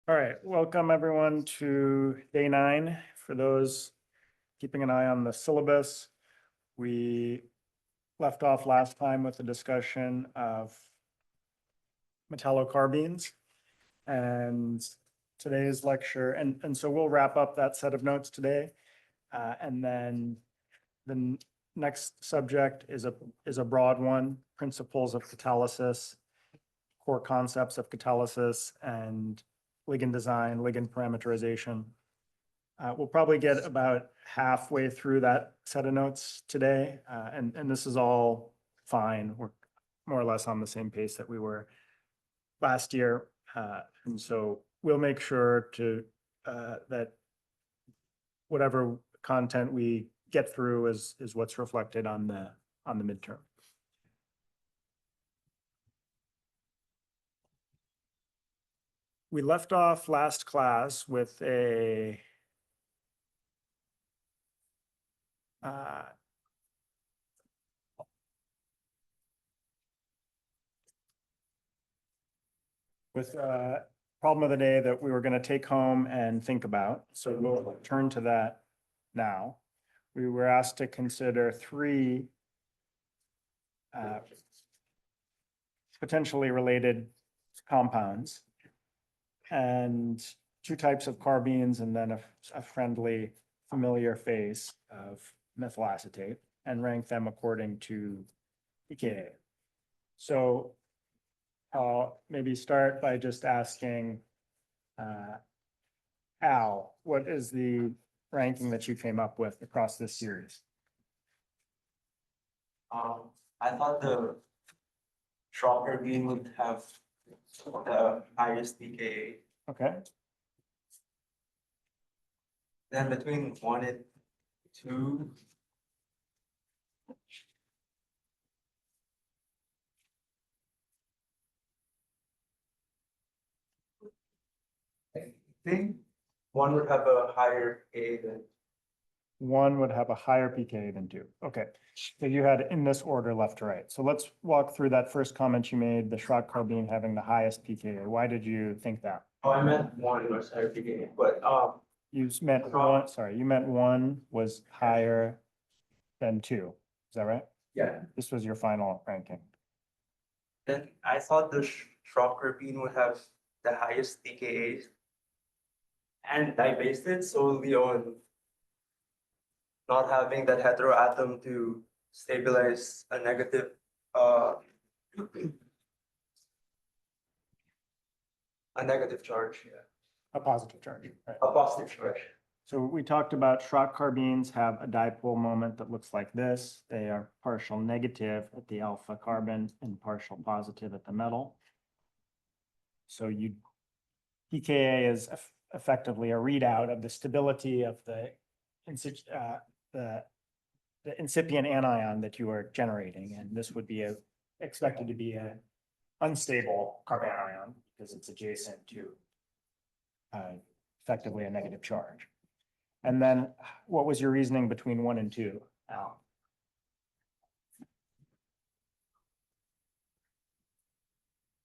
All right, welcome everyone to day 9. For those keeping an eye on the syllabus, we left off last time with the discussion of metallocarbenes. And today's lecture, and so we'll wrap up that set of notes today. And then the next subject is a broad one, principles of catalysis, core concepts of catalysis, and ligand design, ligand parameterization. We'll probably get about halfway through that set of notes today, and this is all fine. We're more or less on the same pace that we were last year, and so we'll make sure to that whatever content we get through is what's reflected on the midterm. We left off last class with a problem of the day that we were going to take home and think about. So we'll turn to that now. We were asked to consider 3 potentially related compounds and 2 types of carbenes, and then a friendly familiar phase of methyl acetate, and rank them according to pKa. So I'll maybe start by just asking Al, what is the ranking that you came up with across this series? I thought the stronger bean would have the highest pKa. Okay, Then between 1 and 2, I think 1 would have a higher A than 1 would have a higher pKa than 2. Okay, so you had in this order left to right. So let's walk through that first comment you made, the Schrock carbene having the highest pKa. Why did you think that? Oh, I meant 1 was higher pKa, but You meant one, sorry, you meant 1 was higher than 2. Is that right? yeah. This was your final ranking. Then I thought the stronger bean would have the highest pKa, and I based it solely on not having that heteroatom to stabilize a negative charge, yeah. A positive charge, right? A positive charge. So we talked about Schrock carbenes have a dipole moment that looks like this. They are partial negative at the alpha carbon and partial positive at the metal. So pKa is effectively a readout of the stability of the incipient anion that you are generating, and this would be expected to be an unstable carbanion because it's adjacent to effectively a negative charge. And then what was your reasoning between 1 and 2, Al?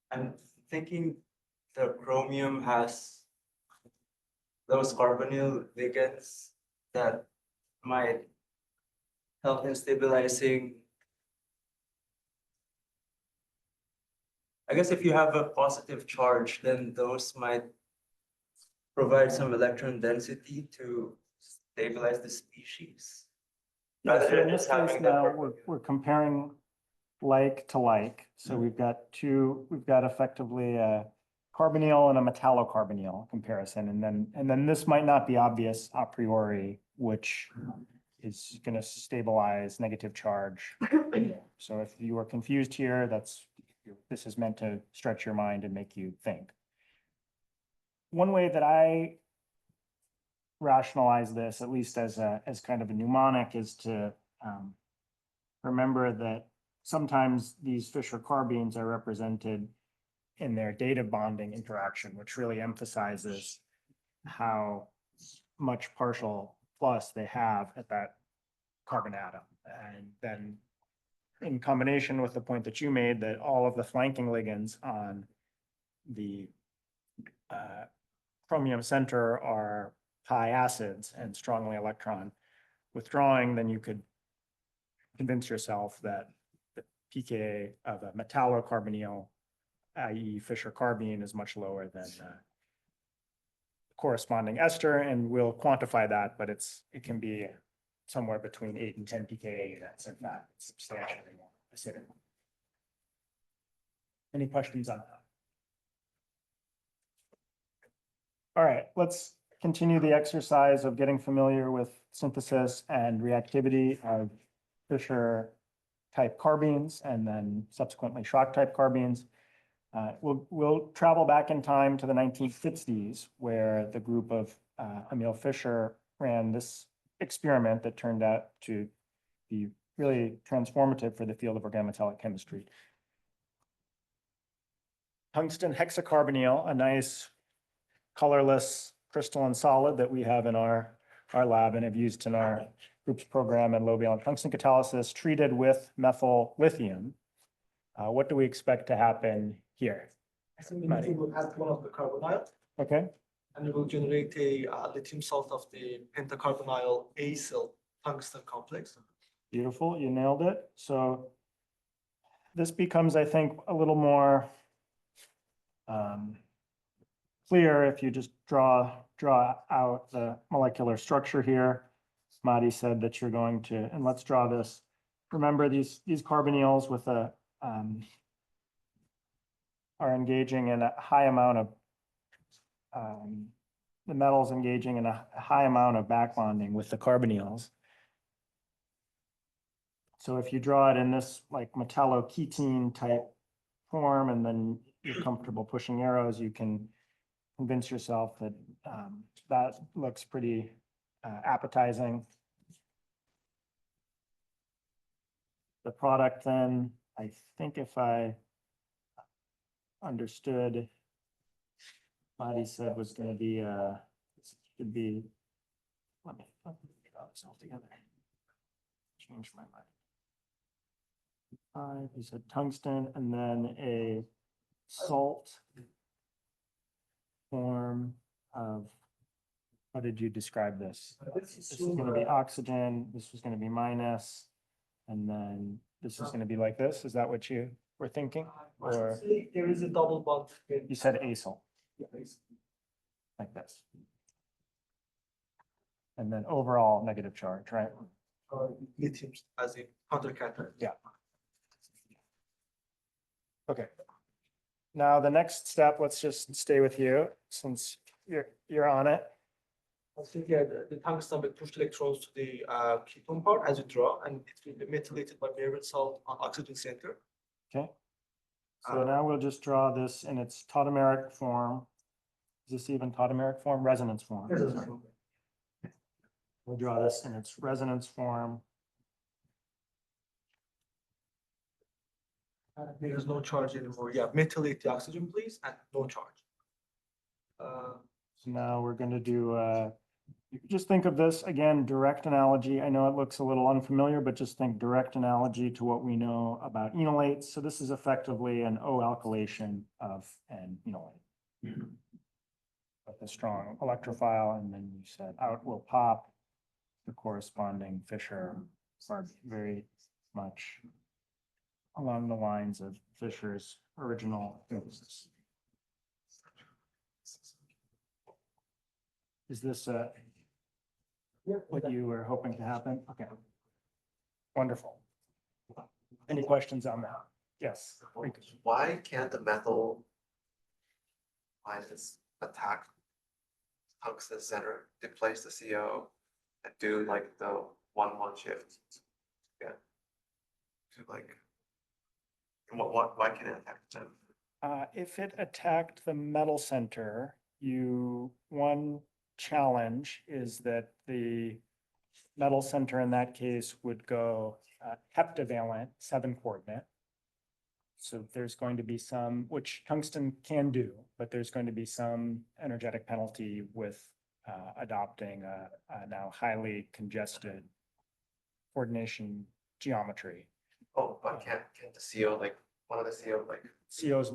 I'm thinking the chromium has those carbonyl ligands that might help in stabilizing. I guess if you have a positive charge, then those might provide some electron density to stabilize the species. Yeah, Rather so than in this just having case the now, carbonyl. we're comparing like to like. So we've got effectively a carbonyl and a metallocarbonyl comparison. And then this might not be obvious a priori, which is going to stabilize negative charge. So if you are confused here, this is meant to stretch your mind and make you think. One way that I rationalize this, at least as kind of a mnemonic, is to remember that sometimes these Fischer carbenes are represented in their dative bonding interaction, which really emphasizes how much partial plus they have at that carbon atom. And then in combination with the point that you made that all of the flanking ligands on the chromium center are high acids and strongly electron withdrawing, then you could convince yourself that the pKa of a metallocarbonyl, i.e. Fischer carbene, is much lower than corresponding ester, and we'll quantify that, but it can be somewhere between 8 and 10 pKa. That's in fact substantially more acidic. Any questions on that? All right, let's continue the exercise of getting familiar with synthesis and reactivity of Fischer type carbenes and then subsequently Schrock type carbenes. We'll travel back in time to the 1960s, where the group of Emil Fischer ran this experiment that turned out to be really transformative for the field of organometallic chemistry. Tungsten hexacarbonyl, a nice colorless crystalline solid that we have in our lab and have used in our group's program in low valent tungsten catalysis, treated with methyl lithium. What do we expect to happen here? I think the metal will add one of the carbonyl, Okay, and it will generate a lithium salt of the pentacarbonyl acyl tungsten complex. beautiful, you nailed it. So this becomes, I think, a little more clear if you just draw out the molecular structure here. Madi said that you're going to, and let's draw this. Remember these carbonyls with a are engaging in a high amount of the metals engaging in a high amount of back bonding with the carbonyls. So if you draw it in this like metalloketene type form, and then you're comfortable pushing arrows, you can convince yourself that that looks pretty appetizing. The product then, I think if I understood, Madi said was going to be, should be, let me draw this all together. Change my mind. He said tungsten and then a salt form of, how did you describe this? This is going to be oxygen, this was going to be minus, and then this is going to be like this. Is that what you were thinking? Or There is a double bond. you said acyl, like this. And then overall negative charge, right? Lithium as a countercatalyst. Yeah. Okay. Now, the next step, let's just stay with you since you're on it. I think the tungsten will push electrons to the ketone part as you draw, and it will be methylated by Maillard salt on oxygen center. Okay. So now we'll just draw this in its tautomeric form. Is this even tautomeric form? Resonance form. We'll draw this in its resonance form. There is no charge anymore. Yeah, methylate the oxygen, please, and no charge. So now we're going to do, you can just think of this again, direct analogy. I know it looks a little unfamiliar, but just think direct analogy to what we know about enolates. So this is effectively an O-alkylation of an enolate. With a strong electrophile, and then you said out will pop the corresponding Fischer, very much along the lines of Fischer's original synthesis. Is this what you were hoping to happen? Okay. Wonderful. Any questions on that? Yes. Why can't the methyl minus attack tungsten center, displace the CO, and do like the 1-1 shift? Yeah. To like, why can't it attack them? If it attacked the metal center, one challenge is that the metal center in that case would go heptavalent 7-coordinate. So there's going to be some, which tungsten can do, but there's going to be some energetic penalty with adopting a now highly congested coordination geometry. Oh, but can't the CO, like one of the CO, like COs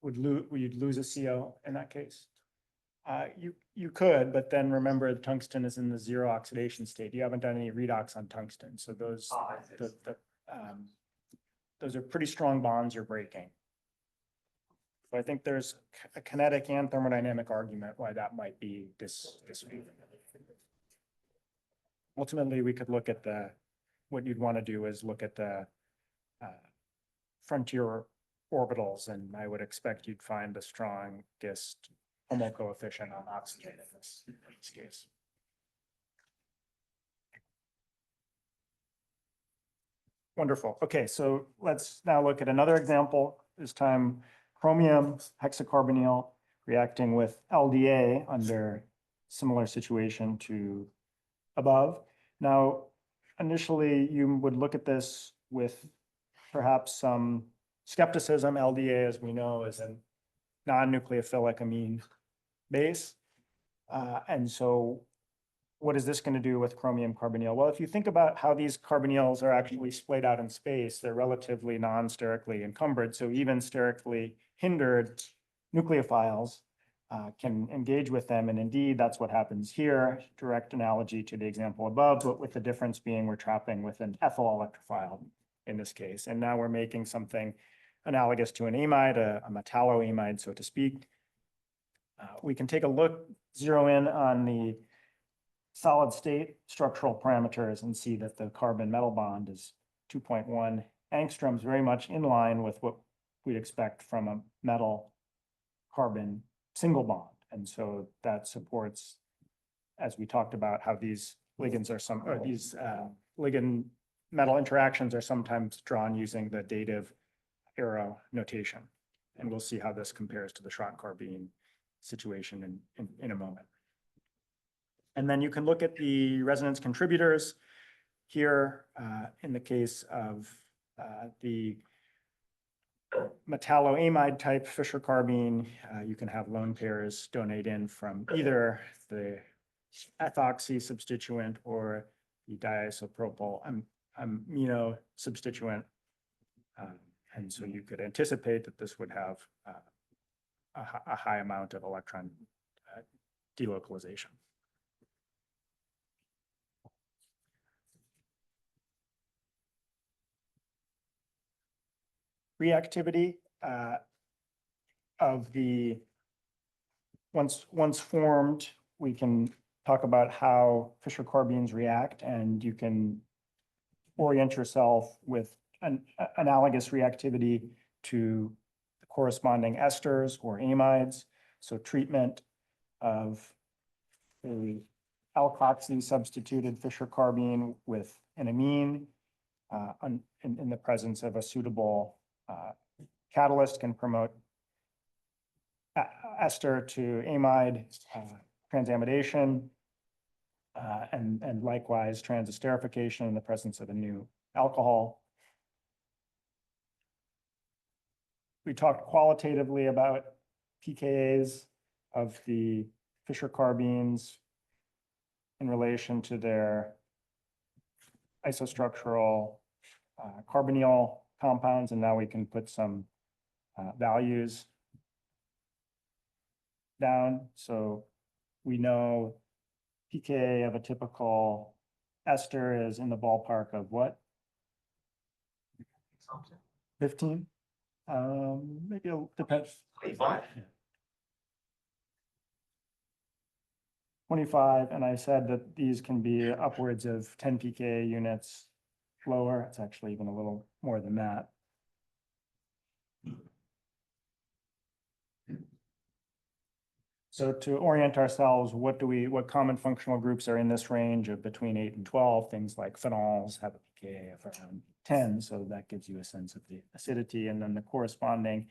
you'd lose a CO in that case. You could, but then remember tungsten is in the zero oxidation state. You haven't done any redox on tungsten, so those, I see. those are pretty strong bonds you're breaking. So I think there's a kinetic and thermodynamic argument why that might be this. Ultimately, we could look at what you'd want to do is look at the frontier orbitals, and I would expect you'd find the strongest homo coefficient on oxygen in this case. Wonderful. Okay, so let's now look at another example, this time chromium hexacarbonyl reacting with LDA under similar situation to above. Now, initially, you would look at this with perhaps some skepticism. LDA, as we know, is a non-nucleophilic amine base. And so what is this going to do with chromium carbonyl? Well, if you think about how these carbonyls are actually splayed out in space, they're relatively non-sterically encumbered. So even sterically hindered nucleophiles can engage with them. And indeed, that's what happens here. Direct analogy to the example above, but with the difference being we're trapping with an ethyl electrophile in this case. And now we're making something analogous to an amide, a metalloamide, so to speak. We can take a look, zero in on the solid state structural parameters and see that the carbon metal bond is 2.1 angstroms, very much in line with what we'd expect from a metal carbon single bond. And so that supports, as we talked about, how these ligands are these ligand metal interactions are sometimes drawn using the dative arrow notation. And we'll see how this compares to the Schott-Carbene situation in a moment. And then you can look at the resonance contributors here in the case of the metalloamide type Fischer carbene. You can have lone pairs donate in from either the ethoxy substituent or the diisopropyl amino substituent. And so you could anticipate that this would have a high amount of electron delocalization. Reactivity of the, once formed, we can talk about how Fischer carbenes react, and you can orient yourself with an analogous reactivity to the corresponding esters or amides. So treatment of a alkoxy substituted Fischer carbene with an amine in the presence of a suitable catalyst can promote ester to amide transamidation and likewise transesterification in the presence of a new alcohol. We talked qualitatively about pKa's of the Fischer carbenes in relation to their isostructural carbonyl compounds, and now we can put some values down. So we know pKa of a typical ester is in the ballpark of what? 15? Maybe it'll depend. 25. 25, and I said that these can be upwards of 10 pKa units lower. It's actually even a little more than that. So to orient ourselves, what common functional groups are in this range of between 8 and 12? Things like phenols have a pKa of around 10, so that gives you a sense of the acidity. And then the corresponding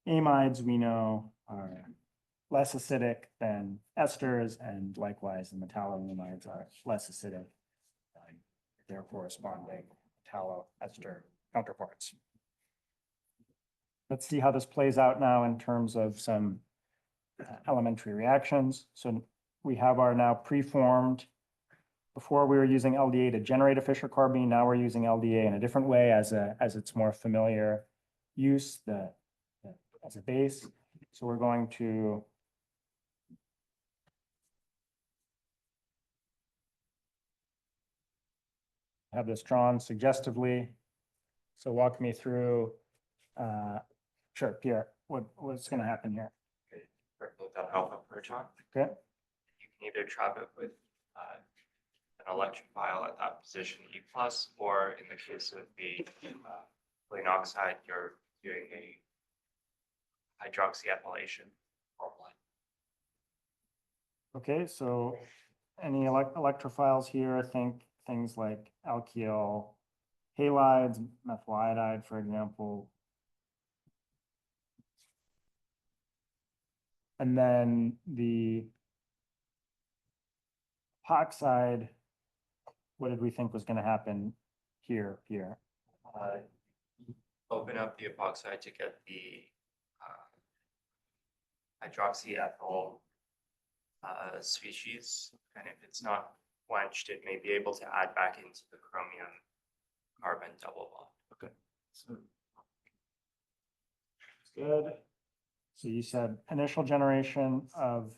amides we know are less acidic than esters, and likewise the metalloamides are less acidic than their corresponding metalloester counterparts. Let's see how this plays out now in terms of some elementary reactions. So we have our now preformed, before we were using LDA to generate a Fischer carbene, now we're using LDA in a different way as its more familiar use as a base. So we're going to have this drawn suggestively. So walk me through, sure, Pierre, what's gonna happen here? With that alpha proton, Okay, you can either trap it with an electrophile at that position E plus, or in the case of the plain oxide, you're doing a hydroxyethylation formula. okay, so any electrophiles here, think things like alkyl halides, methyl iodide, for example. And then the epoxide, what did we think was gonna happen here, Pierre? Uh, Open up the epoxide to get the hydroxyethyl species, and if it's not quenched, it may be able to add back into the chromium carbon double bond. So good. So you said initial generation of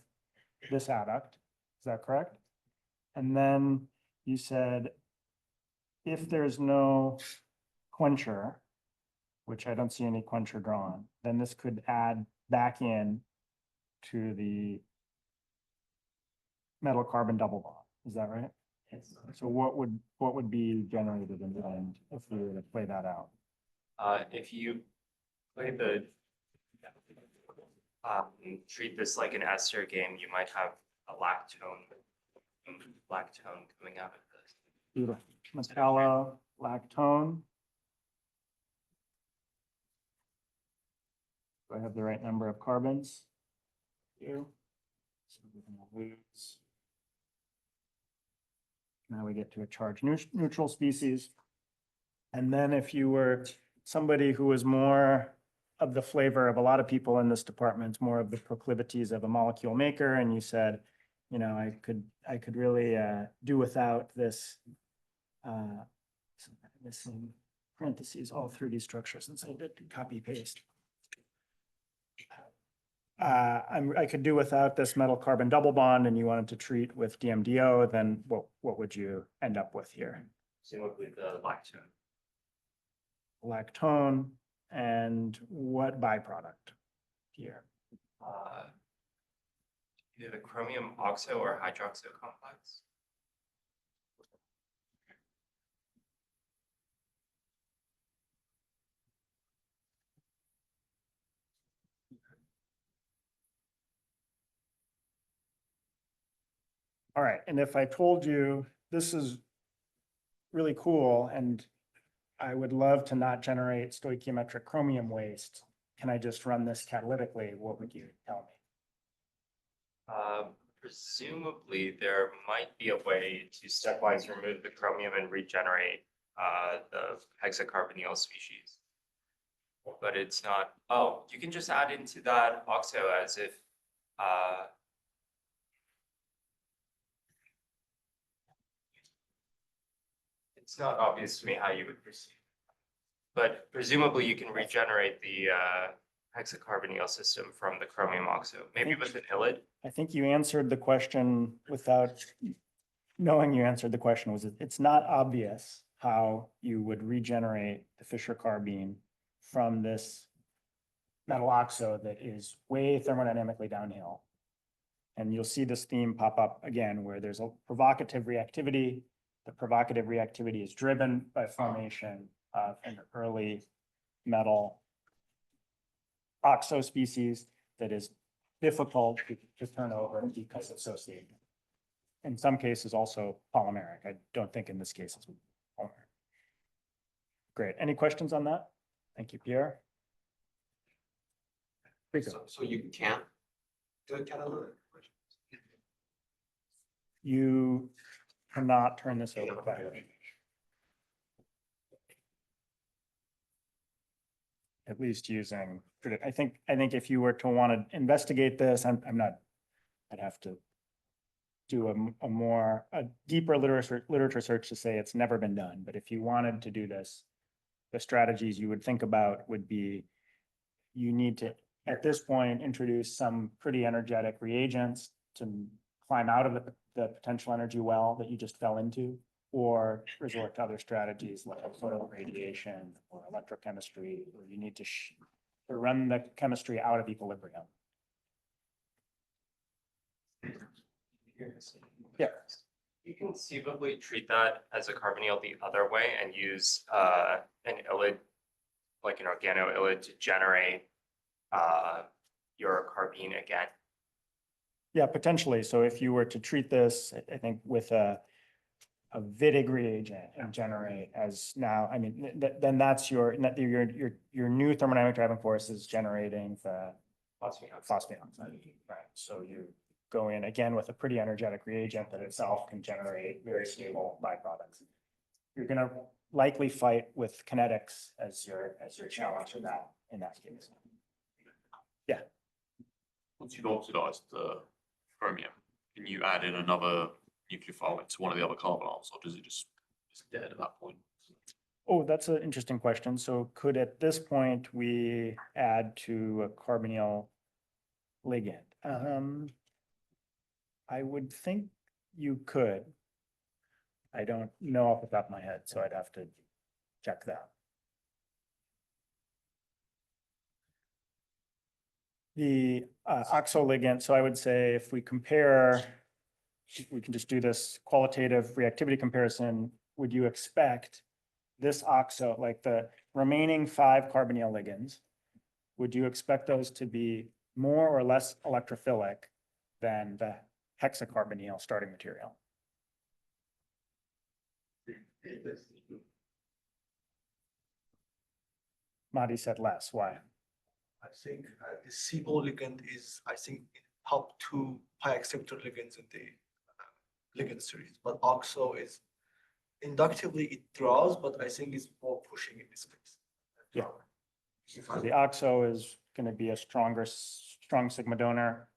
this adduct, is that correct? And then you said if there's no quencher, which I don't see any quencher drawn, then this could add back in to the metal carbon double bond. Is that right? Yes. So what would be generated in the end if we were to play that out? If you play the treat this like an ester game, you might have a lactone coming out of this. Beautiful. Metallolactone. Do I have the right number of carbons? You. So we're gonna lose. Now we get to a charge neutral species. And then if you were somebody who was more of the flavor of a lot of people in this department, more of the proclivities of a molecule maker, and you said, you know, I could really do without this missing parentheses all through these structures, since I did copy paste. I could do without this metal carbon double bond, and you wanted to treat with DMDO, then what would you end up with here? Presumably the lactone. Lactone, and what byproduct here? Either the chromium oxo or hydroxo complex. All right, and if I told you this is really cool and I would love to not generate stoichiometric chromium waste, can I just run this catalytically? What would you tell me? Presumably, there might be a way to stepwise remove the chromium and regenerate the hexacarbonyl species. But it's not, oh, you can just add into that oxo as if it's not obvious to me how you would proceed. But presumably you can regenerate the hexacarbonyl system from the chromium oxo, maybe with an illid. I think you answered the question without knowing you answered the question. Was it's not obvious how you would regenerate the Fischer carbene from this metal oxo that is way thermodynamically downhill. And you'll see this theme pop up again, where there's a provocative reactivity. The provocative reactivity is driven by formation of an early metal oxo species that is difficult to turn over because it's associated. In some cases also polymeric. I don't think in this case it's polymeric. Great. Any questions on that? Thank you, Pierre. Rico, So you can't do a catalytic. you cannot turn this over back. At least using, I think if you were to want to investigate this, I'm not, I'd have to do a deeper literature search to say it's never been done. But if you wanted to do this, the strategies you would think about would be, you need to, at this point, introduce some pretty energetic reagents to climb out of the potential energy well that you just fell into. or resort to other strategies like photoradiation or electrochemistry, where you need to run the chemistry out of equilibrium. Yeah. You can conceivably treat that as a carbonyl the other way and use an illid, like an organoillid, to generate your carbene again. Yeah, potentially. So if you were to treat this, I think with a Wittig reagent and generate as now, I mean, then that's your new thermodynamic driving force is generating the phosphine oxide. Right. So you go in again with a pretty energetic reagent that itself can generate very stable byproducts. You're going to likely fight with kinetics as your challenge in that case. Yeah. Once you've oxidized the chromium, can you add in another nucleophile into one of the other carbonyls, or does it just it's dead at that point? Oh, that's an interesting question. So could at this point we add to a carbonyl ligand? I would think you could. I don't know off the top of my head, so I'd have to check that. The oxoligand, so I would say if we compare, we can just do this qualitative reactivity comparison. Would you expect this oxo, like the remaining 5 carbonyl ligands, would you expect those to be more or less electrophilic than the hexacarbonyl starting material? Mahdi said less. Why? I think the CO ligand is, I think, top 2 high acceptor ligands in the ligand series, but oxo is inductively it draws, but I think it's more pushing in this case. Yeah. The oxo is going to be a strong sigma donor,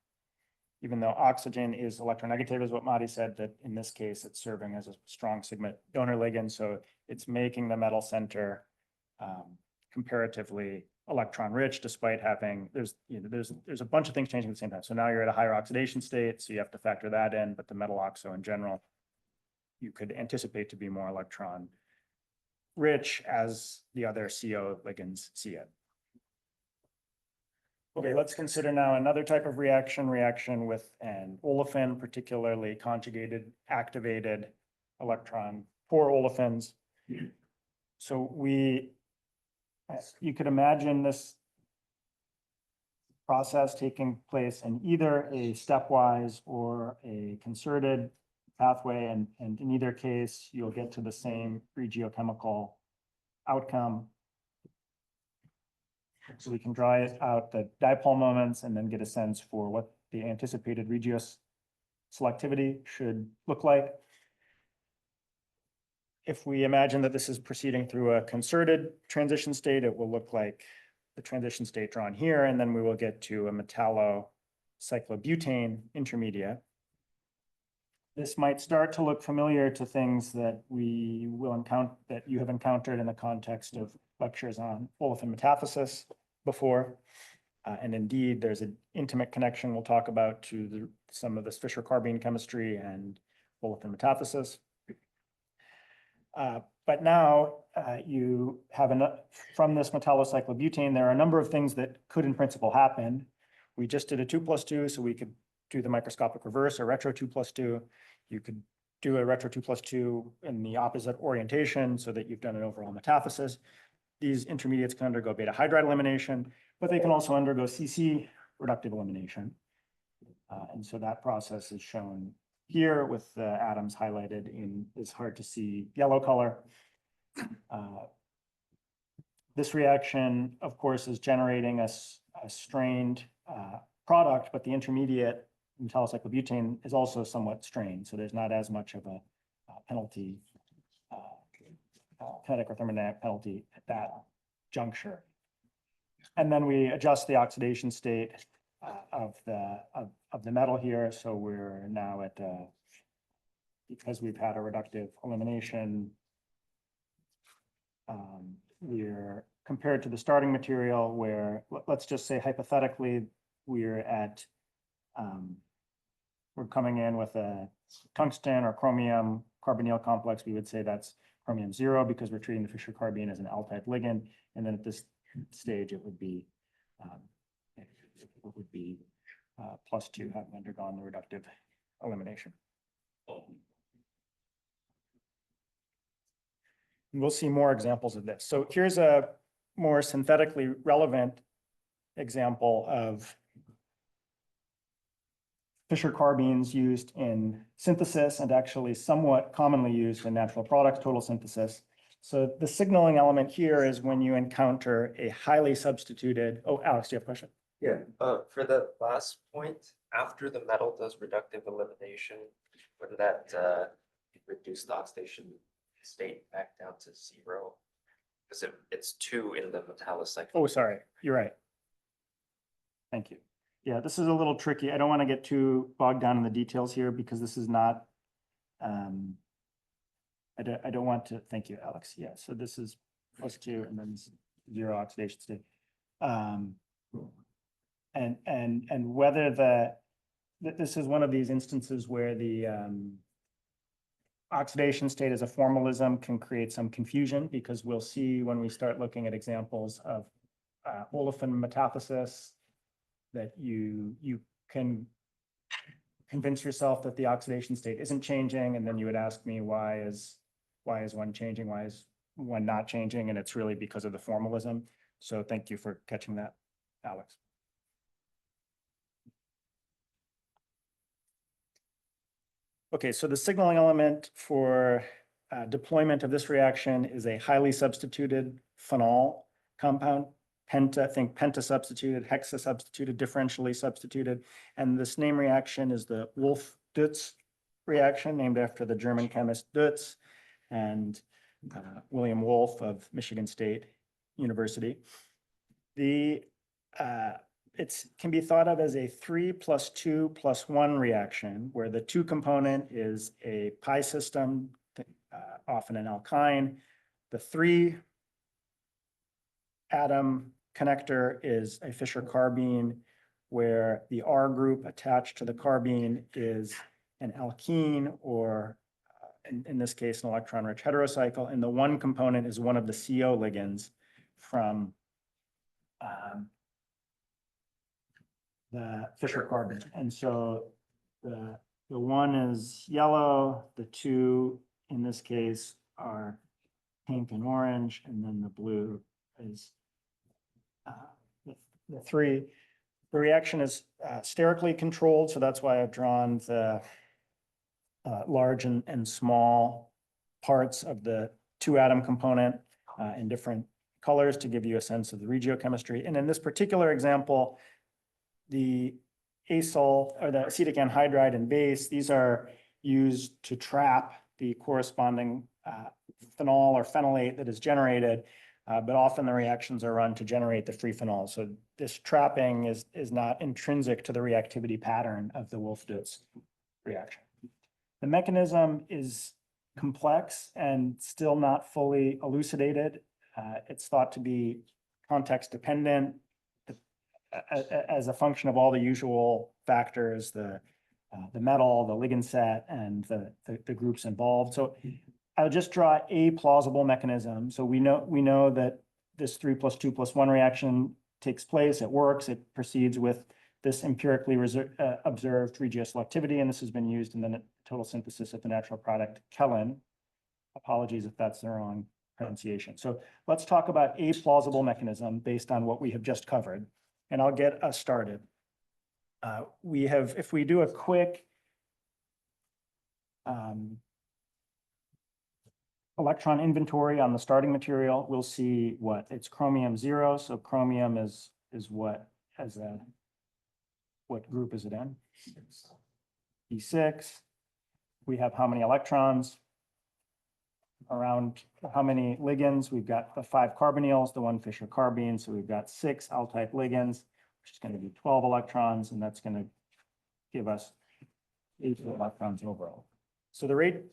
even though oxygen is electronegative, is what Mahdi said, that in this case, it's serving as a strong sigma donor ligand. So it's making the metal center comparatively electron rich, despite having, there's a bunch of things changing at the same time. So now you're at a higher oxidation state, so you have to factor that in, but the metal oxo in general, you could anticipate to be more electron rich as the other CO ligands see it. Okay, let's consider now another type of reaction with an olefin, particularly conjugated, activated electron, 4 olefins. So you could imagine this process taking place in either a stepwise or a concerted pathway, and in either case, you'll get to the same regiochemical outcome. So we can draw it out the dipole moments and then get a sense for what the anticipated regios selectivity should look like. If we imagine that this is proceeding through a concerted transition state, it will look like the transition state drawn here, and then we will get to a metallocyclobutane intermediate. This might start to look familiar to things that we will encounter, that you have encountered in the context of lectures on olefin metathesis before. And indeed, there's an intimate connection we'll talk about to some of this Fischer carbene chemistry and olefin metathesis. But now you have from this metallocyclobutane, there are a number of things that could in principle happen. We just did a 2+2, so we could do the microscopic reverse or retro 2+2. You could do a retro 2+2 in the opposite orientation so that you've done an overall metathesis. These intermediates can undergo beta hydride elimination, but they can also undergo CC reductive elimination. And so that process is shown here with the atoms highlighted in this hard to see yellow color. This reaction, of course, is generating a strained product, but the intermediate metallocyclobutane is also somewhat strained. So there's not as much of a penalty, kinetic or thermodynamic penalty at that juncture. And then we adjust the oxidation state of the metal here. So we're now at, because we've had a reductive elimination, we're compared to the starting material where, let's just say hypothetically, we're coming in with a tungsten or chromium carbonyl complex, we would say that's chromium 0 because we're treating the Fischer carbene as an L-type ligand. And then at this stage, it would be +2 having undergone the reductive elimination. And we'll see more examples of this. So here's a more synthetically relevant example of Fischer carbenes used in synthesis and actually somewhat commonly used in natural products total synthesis. So the signaling element here is when you encounter a highly substituted, oh, Alex, do you have a question? Yeah, for the last point, after the metal does reductive elimination, wouldn't that reduce the oxidation state back down to 0? Because it's 2 in the metallocycle. Oh, sorry, you're right. Thank you. Yeah, this is a little tricky. I don't want to get too bogged down in the details here because this is not, I don't want to, thank you, Alex. Yeah, so this is +2 and then 0 oxidation state. And whether this is one of these instances where the oxidation state as a formalism can create some confusion because we'll see when we start looking at examples of olefin metathesis that you can convince yourself that the oxidation state isn't changing, and then you would ask me why is one changing, why is one not changing, and it's really because of the formalism. So thank you for catching that, Alex. Okay, so the signaling element for deployment of this reaction is a highly substituted phenol compound. Think penta substituted, hexa substituted, differentially substituted. And this name reaction is the Wolff-Deutz reaction, named after the German chemist Deutz and William Wolff of Michigan State University. It can be thought of as a 3+2+1 reaction, where the 2 component is a pi system, often an alkyne. The 3 atom connector is a Fischer carbene, where the R group attached to the carbene is an alkene, or in this case, an electron-rich heterocycle. And the 1 component is one of the CO ligands from the Fischer carbene. And so the 1 is yellow, the 2 in this case are pink and orange, and then the blue is the 3. The reaction is sterically controlled, so that's why I've drawn the large and small parts of the 2 atom component in different colors to give you a sense of the regiochemistry. And in this particular example, the acyl or the acetic anhydride and base, these are used to trap the corresponding phenol or phenolate that is generated, but often the reactions are run to generate the free phenol. So this trapping is not intrinsic to the reactivity pattern of the Wolff-Deutz reaction. The mechanism is complex and still not fully elucidated. It's thought to be context dependent as a function of all the usual factors, the metal, the ligand set, and the groups involved. So I'll just draw a plausible mechanism. So we know that this 3+2+1 reaction takes place, it works, it proceeds with this empirically observed regioselectivity, and this has been used in the total synthesis of the natural product Kellen. Apologies if that's the wrong pronunciation. So let's talk about a plausible mechanism based on what we have just covered, and I'll get us started. If we do a quick electron inventory on the starting material, we'll see what it's chromium 0. So chromium is what group is it in? E6. We have how many electrons? Around how many ligands? We've got the 5 carbonyls, the 1 Fischer carbene. So we've got 6 L-type ligands, which is going to be 12 electrons, and that's going to give us 8 electrons overall. So the rate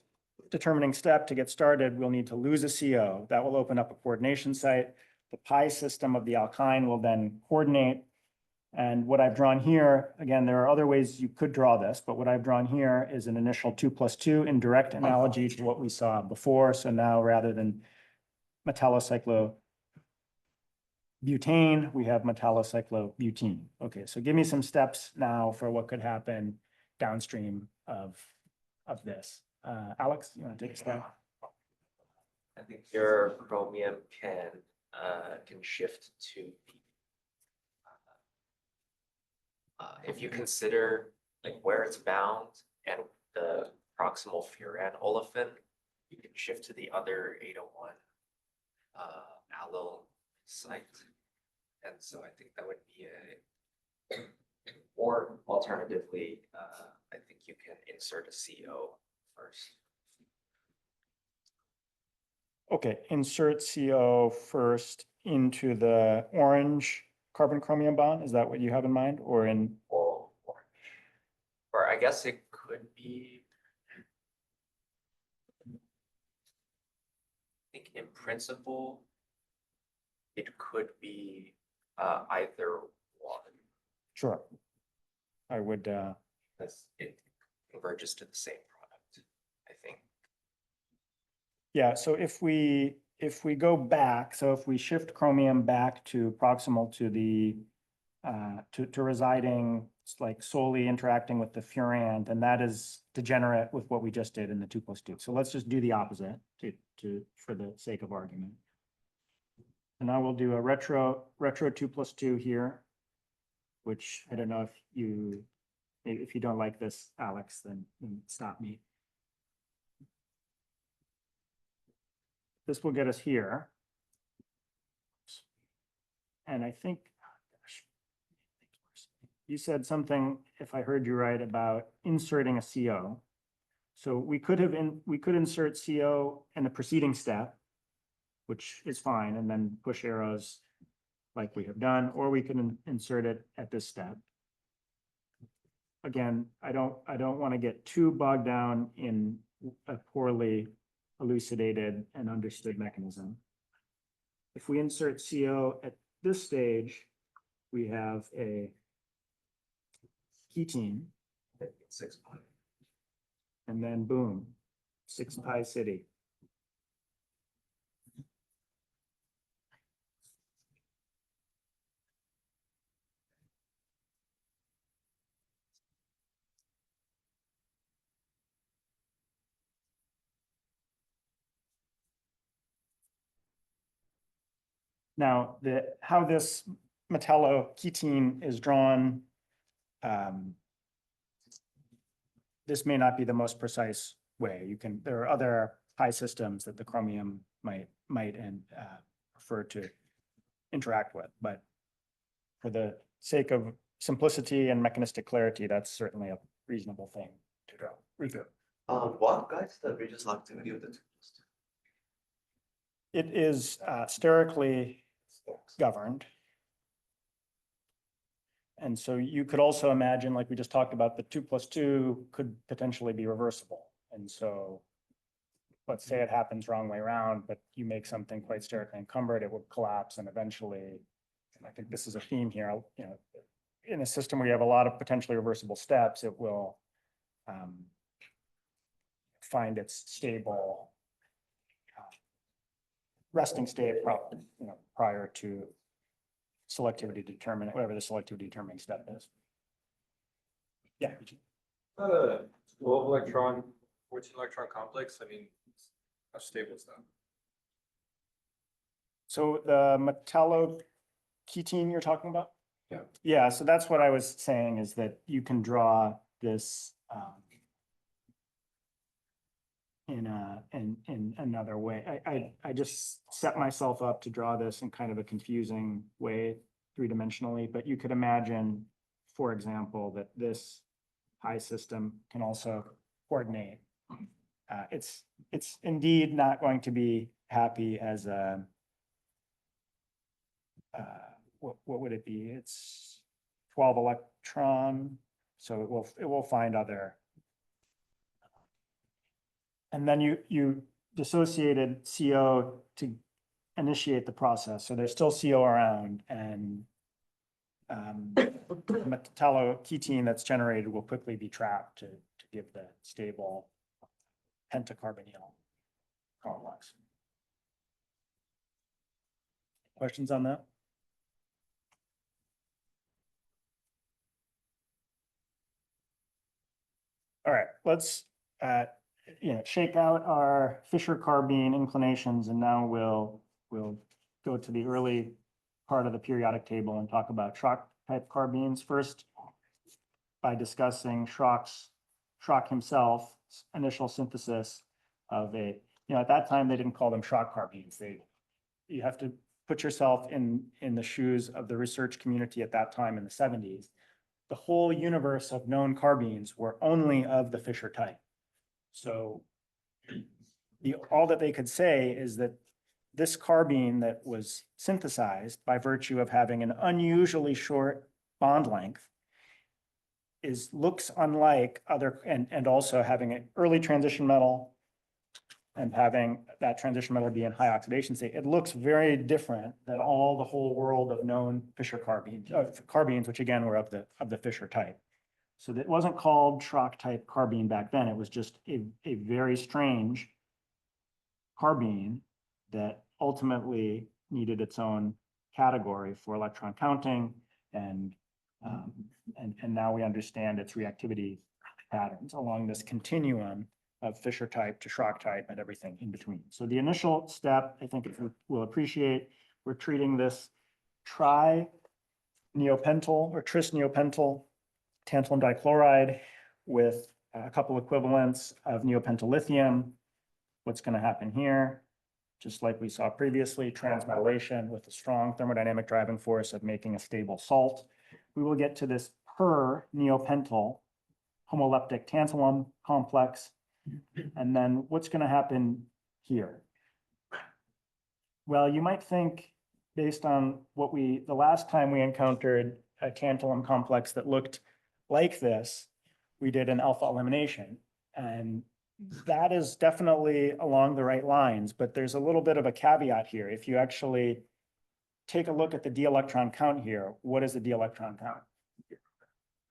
determining step to get started, we'll need to lose a CO. That will open up a coordination site. The pi system of the alkyne will then coordinate And what I've drawn here, again, there are other ways you could draw this, but what I've drawn here is an initial 2+2 in direct analogy to what we saw before. So now rather than metallocyclobutane, we have metallocyclobutene. Okay, so give me some steps now for what could happen downstream of this. Alex, you want to take a step? I think your chromium can shift to if you consider like where it's bound and the proximal furan olefin, you can shift to the other 801 allyl site. And so I think that would be or alternatively, I think you can insert a CO first. Okay, insert CO first into the orange carbon chromium bond. Is that what you have in mind, or in? Or I guess it could be. I think in principle, it could be either one, Sure. I would, because it converges to the same product, I think. yeah, so if we go back, so if we shift chromium back to proximal to the, to residing, like solely interacting with the furan, then that is degenerate with what we just did in the 2+2. So let's just do the opposite for the sake of argument. And now we'll do a retro 2+2 here, which I don't know if you don't like this, Alex, then stop me. This will get us here. And I think, gosh, you said something, if I heard you right, about inserting a CO. So we could insert CO in the preceding step, which is fine, and then push arrows like we have done, or we can insert it at this step. Again, I don't want to get too bogged down in a poorly elucidated and understood mechanism. If we insert CO at this stage, we have a ketene, 6 pi. and then boom, 6 pi city. Now, how this metalloketene is drawn, this may not be the most precise way. There are other pi systems that the chromium might prefer to interact with, but for the sake of simplicity and mechanistic clarity, that's certainly a reasonable thing to draw. What guides the Regis activity of the 2+2? It is sterically governed. And so you could also imagine, like we just talked about, the 2+2 could potentially be reversible. And so let's say it happens wrong way around, but you make something quite sterically encumbered, it will collapse and eventually, and I think this is a theme here, in a system where you have a lot of potentially reversible steps, it will find its stable resting state prior to selectivity determinant, whatever the selectivity determining step is. Yeah. Not a 12 electron, 14 electron complex. I mean, how stable is that? So the metalloketene you're talking about? Yeah. Yeah, so that's what I was saying, is that you can draw this in another way. I just set myself up to draw this in kind of a confusing way, three-dimensionally, but you could imagine, for example, that this pi system can also coordinate. It's indeed not going to be happy as a what would it be? It's 12 electron, so it will find other. And then you dissociated CO to initiate the process. So there's still CO around, and metalloketene that's generated will quickly be trapped to give the stable pentacarbonyl complex. Questions on that? All right, let's, shake out our Fisher carbene inclinations, and now we'll go to the early part of the periodic table and talk about Schrock type carbenes first by discussing Schrock himself initial synthesis of at that time, they didn't call them Schrock carbenes. You have to put yourself in the shoes of the research community at that time in the 70s. The whole universe of known carbenes were only of the Fisher type. So all that they could say is that this carbene that was synthesized by virtue of having an unusually short bond length looks unlike other, and also having an early transition metal and having that transition metal be in high oxidation state. It looks very different than the whole world of known Fisher carbenes, which again were of the Fisher type. So that wasn't called Schrock type carbene back then. It was just a very strange carbene that ultimately needed its own category for electron counting, and now we understand its reactivity patterns along this continuum of Fisher type to Schrock type and everything in between. So the initial step, I think if we will appreciate, we're treating this tri-neopentyl or tris-neopentyl tantalum dichloride with a couple equivalents of neopentyl lithium. What's going to happen here? Just like we saw previously, transmetallation with a strong thermodynamic driving force of making a stable salt. We will get to this per-neopentyl homoleptic tantalum complex. And then what's going to happen here? Well, you might think, based on the last time we encountered a tantalum complex that looked like this, we did an alpha elimination. And that is definitely along the right lines, but there's a little bit of a caveat here. If you actually take a look at the d electron count here, what is the d electron count?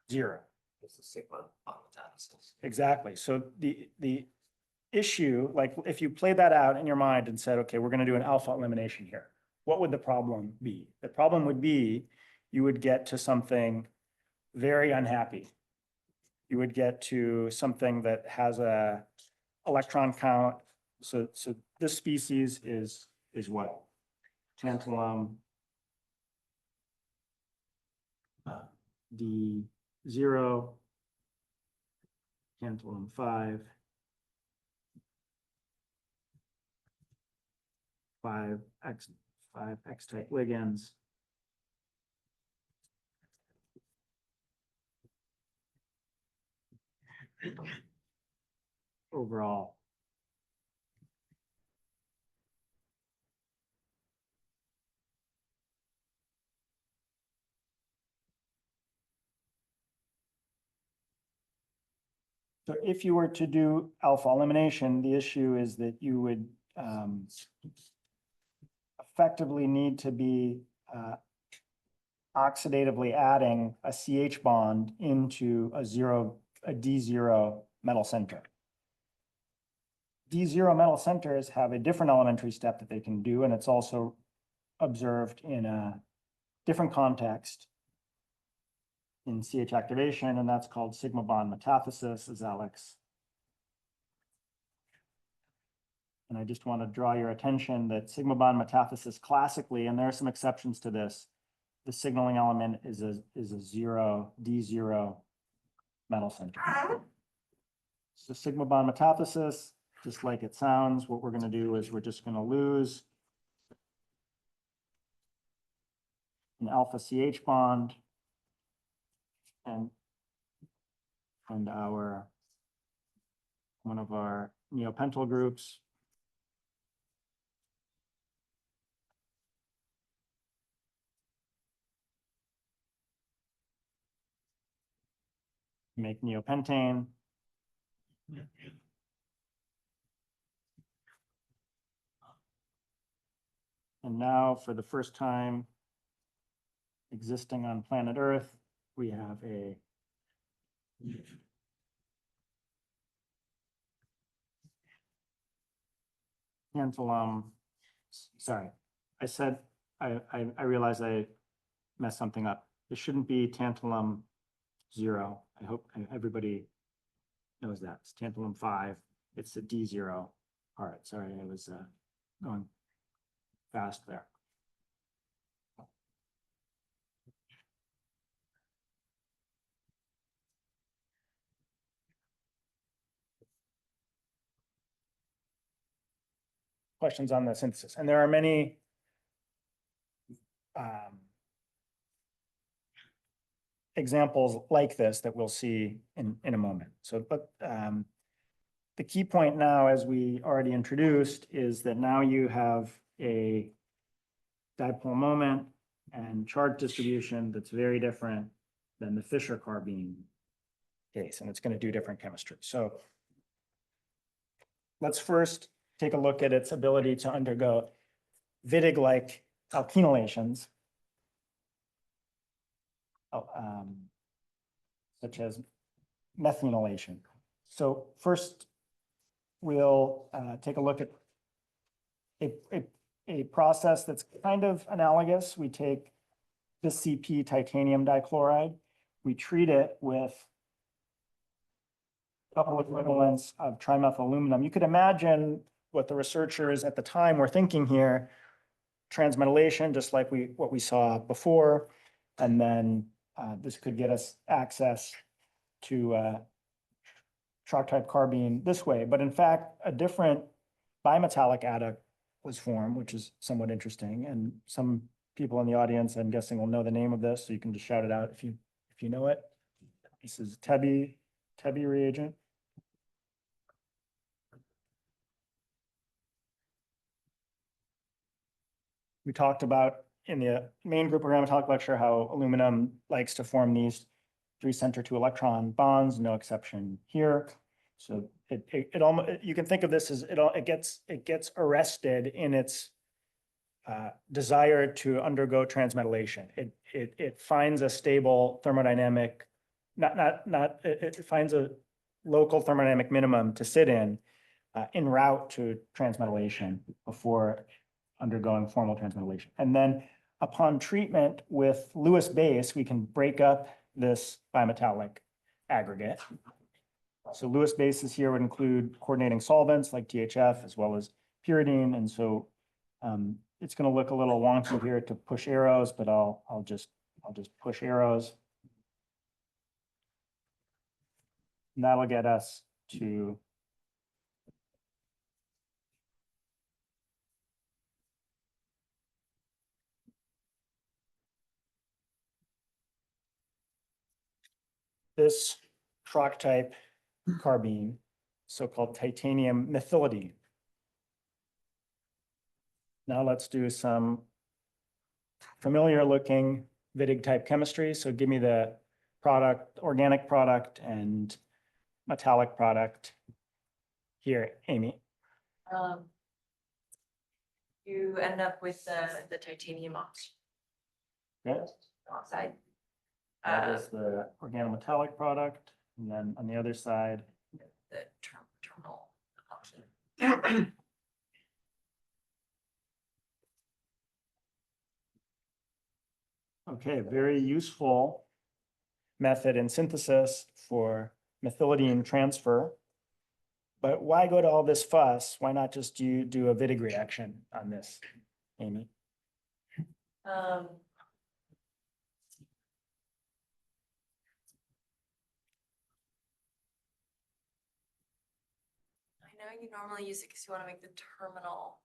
0. It's a sigma bond metathesis. Exactly. So the issue, like if you play that out in your mind and said, okay, we're going to do an alpha elimination here, what would the problem be? The problem would be you would get to something very unhappy. You would get to something that has a electron count. So this species is what? Tantalum D0, tantalum 5, 5X type ligands. Overall. So if you were to do alpha elimination, the issue is that you would effectively need to be oxidatively adding a CH bond into a D0 metal center. D0 metal centers have a different elementary step that they can do, and it's also observed in a different context in CH activation, and that's called sigma bond metathesis, as Alex. And I just want to draw your attention that sigma bond metathesis classically, and there are some exceptions to this, the signaling element is a D0 metal center. So sigma bond metathesis, just like it sounds, what we're going to do is we're just going to lose an alpha CH bond and one of our neopentyl groups. Make neopentane. And now for the first time existing on planet Earth, we have a tantalum, sorry, I said, I realized I messed something up. It shouldn't be tantalum 0. I hope everybody knows that. It's tantalum 5. It's the D0 part. Sorry, I was going fast there. Questions on the synthesis, and there are many examples like this that we'll see in a moment. So, but the key point now, as we already introduced, is that now you have a dipole moment and charge distribution that's very different than the Fisher carbene case, and it's going to do different chemistry. So let's first take a look at its ability to undergo Wittig-like alkynylations, such as methanolation. So first, we'll take a look at a process that's kind of analogous. We take this CP titanium dichloride, we treat it with a couple equivalents of trimethyl aluminum. You could imagine what the researchers at the time were thinking here, transmetallation, just like what we saw before, and then this could get us access to chalk type carbene this way. But in fact, a different bimetallic adduct was formed, which is somewhat interesting. And some people in the audience, I'm guessing, will know the name of this, so you can just shout it out if you know it. This is Tebi reagent. We talked about in the main group organometallic lecture how aluminum likes to form these 3 center 2 electron bonds, no exception here. So it almost, you can think of this as it gets arrested in its desire to undergo transmetallation. It finds a stable thermodynamic, it finds a local thermodynamic minimum to sit in route to transmetallation before undergoing formal transmetallation. And then upon treatment with Lewis base, we can break up this bimetallic aggregate. So Lewis bases here would include coordinating solvents like THF as well as pyridine. And so it's going to look a little wonky here to push arrows, but I'll just push arrows. And that'll get us to this Schrock type carbene, so-called titanium methylidine. Now let's do some familiar looking Wittig type chemistry. So give me the product, organic product and metallic product here, Amy. You end up with the titanium oxide. That is the organometallic product. And then on the other side, The terminal oxide. okay, very useful method in synthesis for methylidine transfer. But why go to all this fuss? Why not just do a Wittig reaction on this, Amy? I know you normally use it because you want to make the terminal.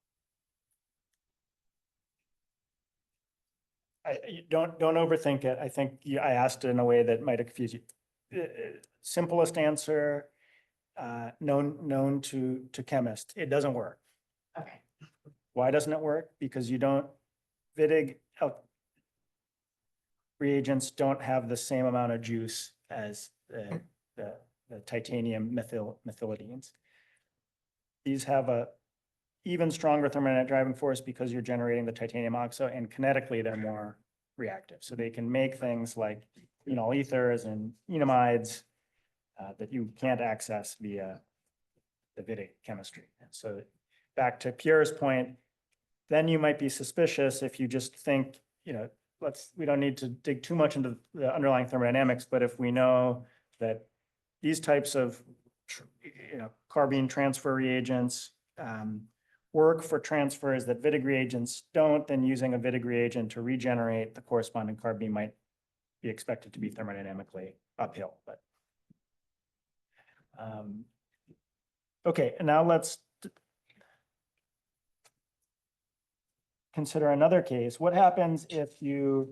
Don't overthink it. I think I asked it in a way that might have confused you. Simplest answer, known to chemists. It doesn't work. Okay. Why doesn't it work? Because you don't, Wittig reagents don't have the same amount of juice as the titanium methylidines. These have a even stronger thermodynamic driving force because you're generating the titanium oxo, and kinetically they're more reactive. So they can make things like phenol ethers and enamides that you can't access via the Vidic chemistry. And so back to Pierre's point, then you might be suspicious if you just think, we don't need to dig too much into the underlying thermodynamics, but if we know that these types of, carbene transfer reagents work for transfers that Vidig reagents don't, then using a Vidig reagent to regenerate the corresponding carbene might be expected to be thermodynamically uphill, but. Okay, and now let's consider another case. What happens if you're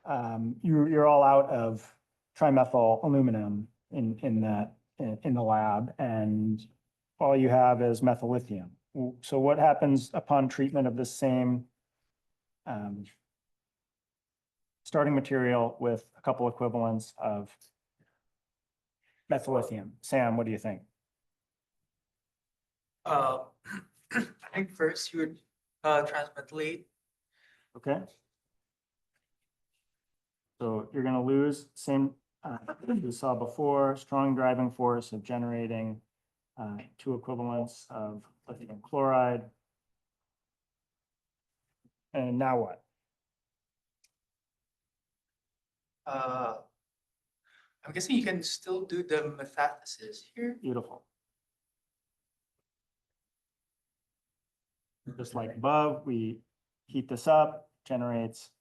all out of trimethyl aluminum in the lab, and all you have is methyl lithium? So what happens upon treatment of the same starting material with a couple equivalents of methyl lithium? Sam, what do you think? I think first you would transmethylate. Okay. So you're going to lose same we saw before, strong driving force of generating two equivalents of lithium chloride. And now what? I'm guessing you can still do the metathesis here. Beautiful. Just like above, we heat this up, generates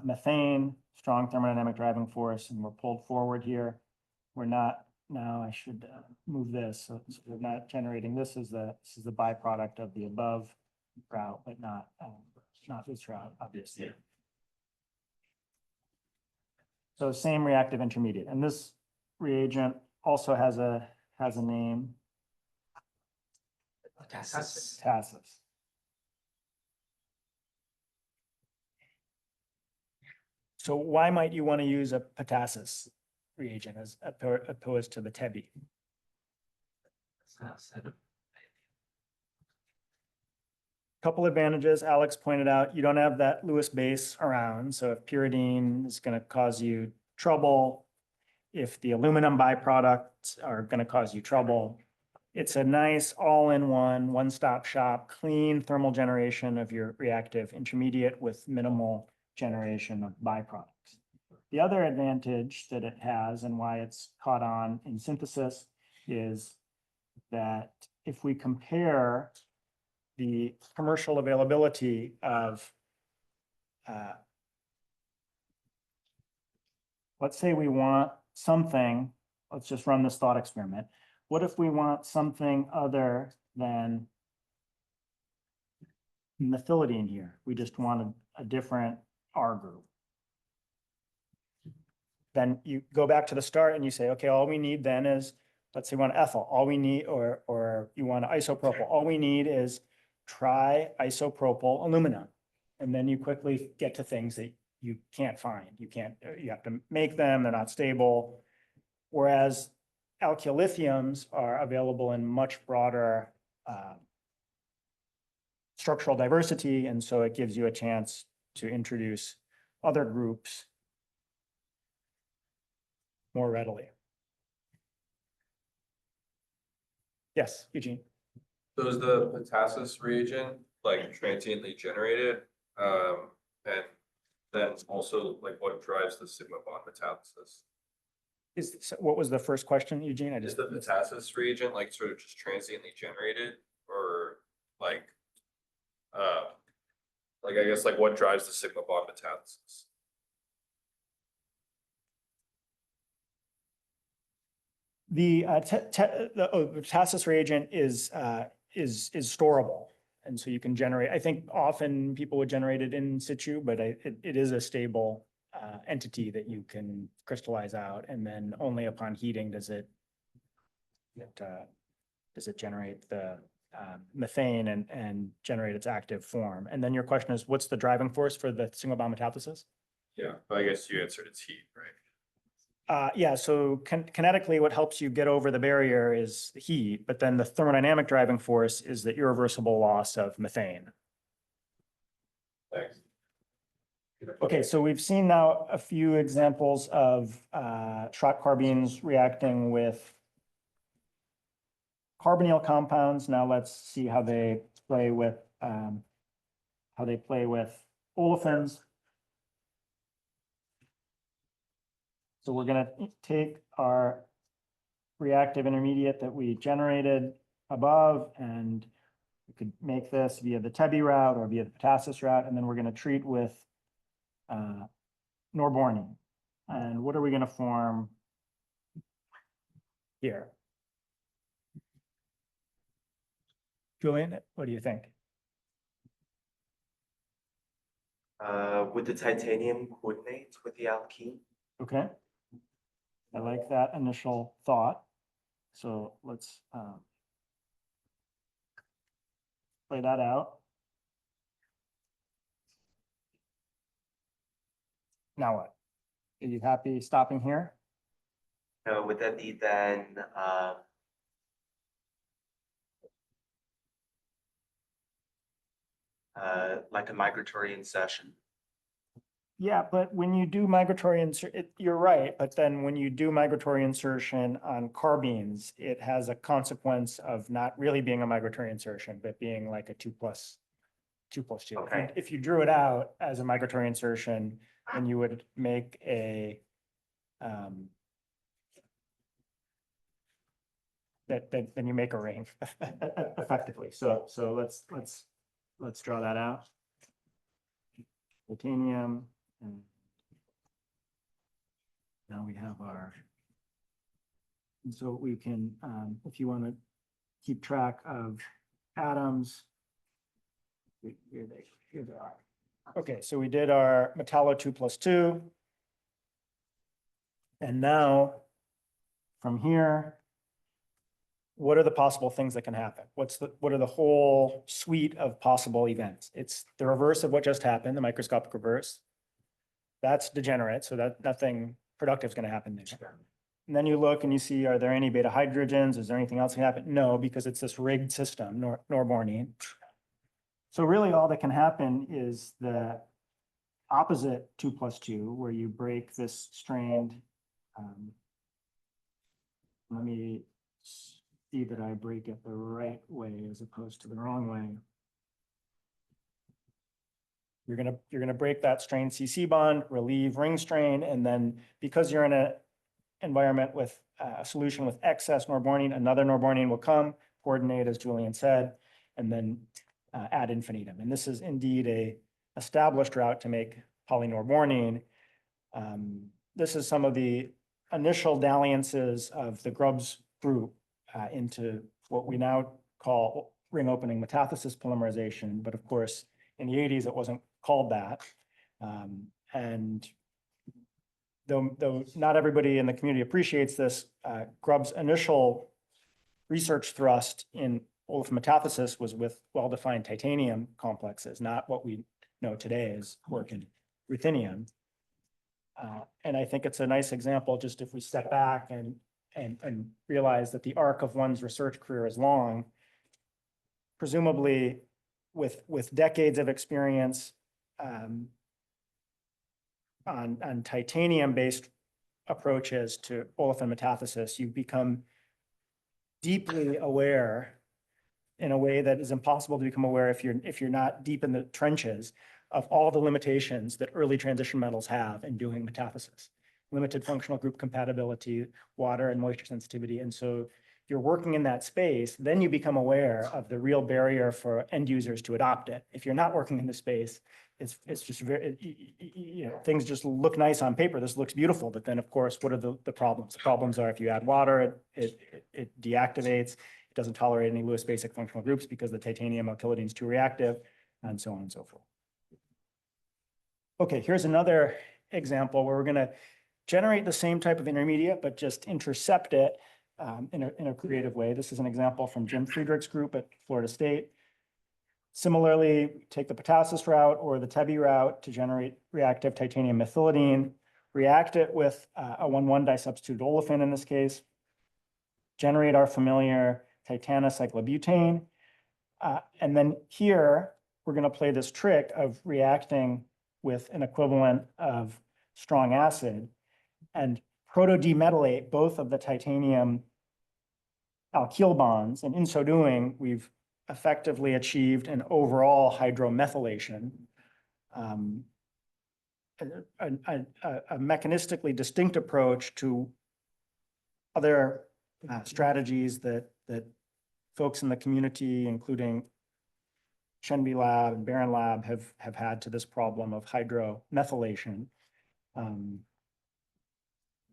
methane, strong thermodynamic driving force, and we're pulled forward here. We're not, now I should move this. So we're not generating, this is the byproduct of the above route, but not this route, obviously. So same reactive intermediate. And this reagent also has a name. Metathesis. Metathesis. So why might you want to use a metathesis reagent as opposed to the TEBI? Couple advantages Alex pointed out. You don't have that Lewis base around. So if pyridine is going to cause you trouble, if the aluminum byproducts are going to cause you trouble, it's a nice all-in-one, one-stop shop, clean thermal generation of your reactive intermediate with minimal generation of byproducts. The other advantage that it has and why it's caught on in synthesis is that if we compare the commercial availability of, let's say we want something, let's just run this thought experiment. What if we want something other than methylidine here? We just want a different R group. Then you go back to the start and you say, okay, all we need then is, let's say we want ethyl. All we need, or you want isopropyl. All we need is tri-isopropyl aluminum. And then you quickly get to things that you can't find. You have to make them, they're not stable. Whereas alkyl lithiums are available in much broader structural diversity. And so it gives you a chance to introduce other groups more readily. Yes, Eugene. So is the metathesis reagent like transiently generated? And then also like what drives the sigma bond metathesis? What was the first question, Eugene? Is the metathesis reagent like sort of just transiently generated, or like I guess like what drives the sigma bond metathesis? The metathesis reagent is storable. And so you can generate, I think often people would generate it in situ, but it is a stable entity that you can crystallize out. And then only upon heating does it generate the methane and generate its active form. And then your question is, what's the driving force for the single bond metathesis? Yeah, I guess you answered it's heat, right? Yeah, so kinetically, what helps you get over the barrier is the heat, but then the thermodynamic driving force is the irreversible loss of methane. Thanks. Okay, so we've seen now a few examples of Schott carbenes reacting with carbonyl compounds. Now let's see how they play with olefins. So we're gonna take our reactive intermediate that we generated above, and we could make this via the Tebi route or via the potassius route, and then we're gonna treat with norbornene. And what are we gonna form here? Julian, what do you think? Would the titanium coordinate with the alkene? Okay. I like that initial thought. So let's play that out. Now what? Are you happy stopping here? Would that be then, like a migratory insertion? Yeah, but when you do migratory insert, you're right, but then when you do migratory insertion on carbenes, it has a consequence of not really being a migratory insertion, but being like a 2+2. Okay. If you drew it out as a migratory insertion, then you would make a then you make a ring effectively. So let's draw that out. Titanium. And now we have our, and so we can, if you want to keep track of atoms, here they are. Okay, so we did our metallo 2+2. And now from here, what are the possible things that can happen? What are the whole suite of possible events? It's the reverse of what just happened, the microscopic reverse. That's degenerate, so that nothing productive is going to happen there. And then you look and you see, are there any beta hydrogens? Is there anything else that can happen? No, because it's this rigged system, norbornene. So really all that can happen is the opposite 2+2, where you break this strained. Let me see that I break it the right way as opposed to the wrong way. You're gonna break that strain CC bond, relieve ring strain, and then because you're in an environment with a solution with excess norbornene, another norbornene will come, coordinate as Julian said, and then ad infinitum. And this is indeed a established route to make polynorbornene. This is some of the initial dalliances of the Grubbs group into what we now call ring opening metathesis polymerization, but of course in the 80s it wasn't called that. And though not everybody in the community appreciates this, Grubbs' initial research thrust in olefin metathesis was with well-defined titanium complexes, not what we know today as work in ruthenium. And I think it's a nice example, just if we step back and realize that the arc of one's research career is long, presumably with decades of experience on titanium-based approaches to olefin metathesis, you become deeply aware in a way that is impossible to become aware if you're not deep in the trenches of all the limitations that early transition metals have in doing metathesis. Limited functional group compatibility, water and moisture sensitivity. And so if you're working in that space, then you become aware of the real barrier for end users to adopt it. If you're not working in the space, it's just very, things just look nice on paper. This looks beautiful, but then of course, what are the problems? The problems are if you add water, it deactivates, it doesn't tolerate any Lewis basic functional groups because the titanium alkylidine is too reactive, and so on and so forth. Okay, here's another example where we're going to generate the same type of intermediate, but just intercept it in a creative way. This is an example from Jim Friedrich's group at Florida State. Similarly, take the potassius route or the Tebi route to generate reactive titanium methylidine, react it with a 1,1 disubstituted olefin in this case, generate our familiar titanocyclobutane. And then here, we're going to play this trick of reacting with an equivalent of strong acid and proto-demetallate both of the titanium alkyl bonds. And in so doing, we've effectively achieved an overall hydromethylation. A mechanistically distinct approach to other strategies that folks in the community, including Shenby Lab and Barron Lab, have had to this problem of hydromethylation. And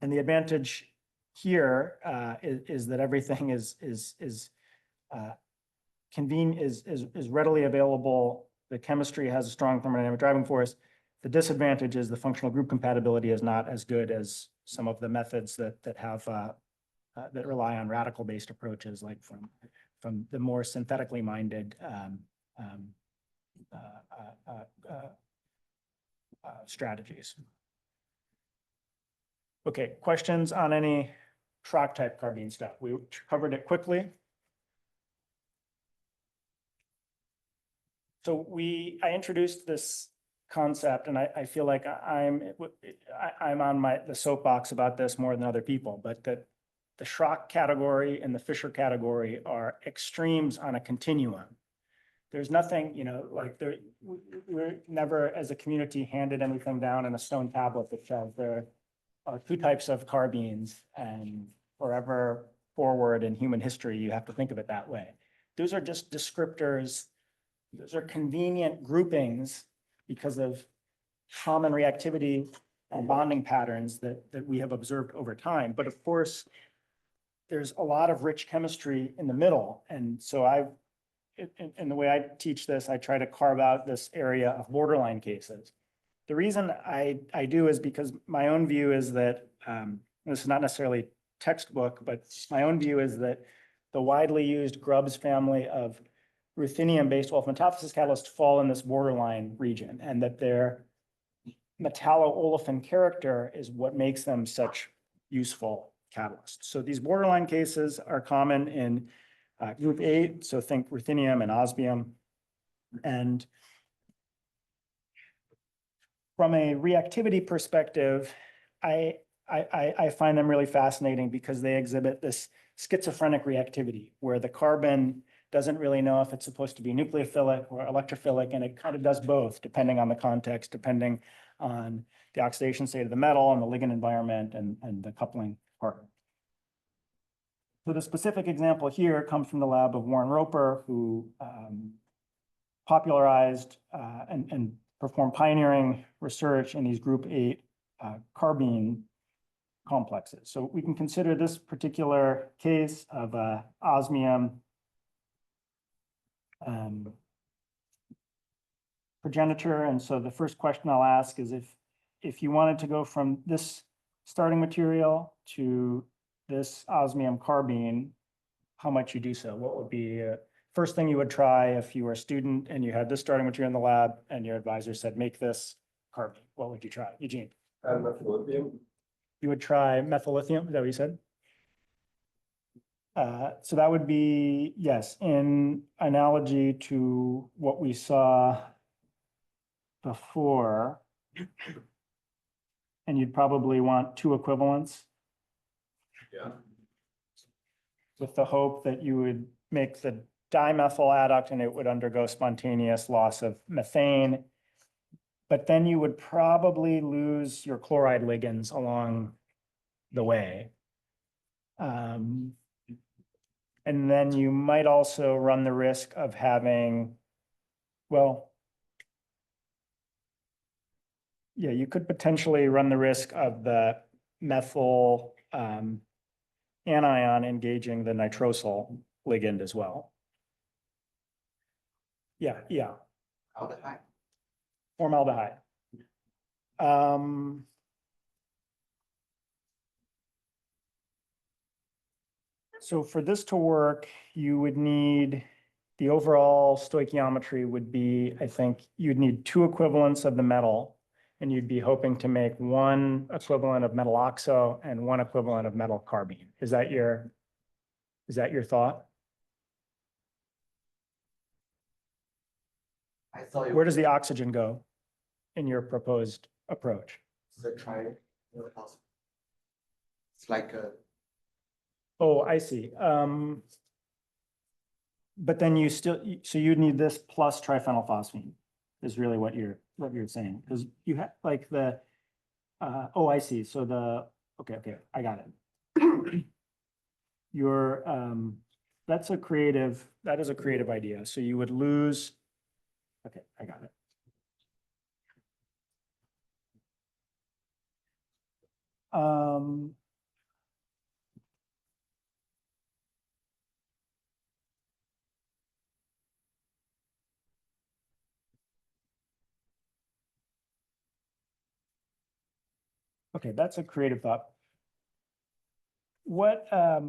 the advantage here is that everything is readily available. The chemistry has a strong thermodynamic driving force. The disadvantage is the functional group compatibility is not as good as some of the methods that rely on radical-based approaches, like from the more synthetically minded strategies. Okay, questions on any Schrock type carbene stuff? We covered it quickly. So I introduced this concept, and I feel like I'm on the soapbox about this more than other people, but that the Schrock category and the Fisher category are extremes on a continuum. There's nothing, like we're never as a community handed anything down in a stone tablet that says there are two types of carbenes, and forever forward in human history, you have to think of it that way. Those are just descriptors. Those are convenient groupings because of common reactivity and bonding patterns that we have observed over time. But of course, there's a lot of rich chemistry in the middle. And so in the way I teach this, I try to carve out this area of borderline cases. The reason I do is because my own view is that, this is not necessarily textbook, but my own view is that the widely used Grubbs family of ruthenium-based Wolf metathesis catalysts fall in this borderline region, and that their metallo-olefin character is what makes them such useful catalysts. So these borderline cases are common in group 8, so think ruthenium and osmium. And from a reactivity perspective, I find them really fascinating because they exhibit this schizophrenic reactivity where the carbon doesn't really know if it's supposed to be nucleophilic or electrophilic, and it kind of does both depending on the context, depending on the oxidation state of the metal and the ligand environment and the coupling partner. So the specific example here comes from the lab of Warren Roper, who popularized and performed pioneering research in these group 8 carbene complexes. So we can consider this particular case of osmium progenitor. And so the first question I'll ask is if you wanted to go from this starting material to this osmium carbene, how might you do so? What would be first thing you would try if you were a student and you had this starting material in the lab and your advisor said, make this carbene? What would you try? Eugene? Methyllithium. You would try methylithium, is that what you said? So that would be, yes, in analogy to what we saw before. And you'd probably want 2 equivalents. Yeah. With the hope that you would make the dimethyl adduct and it would undergo spontaneous loss of methane. But then you would probably lose your chloride ligands along the way. And then you might also run the risk of having, well, yeah, you could potentially run the risk of the methyl anion engaging the nitrosyl ligand as well. Yeah. Aldehyde. Formaldehyde. So for this to work, you would need, the overall stoichiometry would be, I think, you'd need 2 equivalents of the metal, and you'd be hoping to make 1 equivalent of metal oxo and 1 equivalent of metal carbene. Is that your thought? I thought Where does the oxygen go in your proposed approach. The try. It's like a, Oh, I see. But then you still, so you need this plus triphenylphosphine is really what you're saying, because you have like the, oh, I see. So okay, I got it. Your, that is a creative idea. So you would lose, okay, I got it. Okay, that's a creative thought. What, I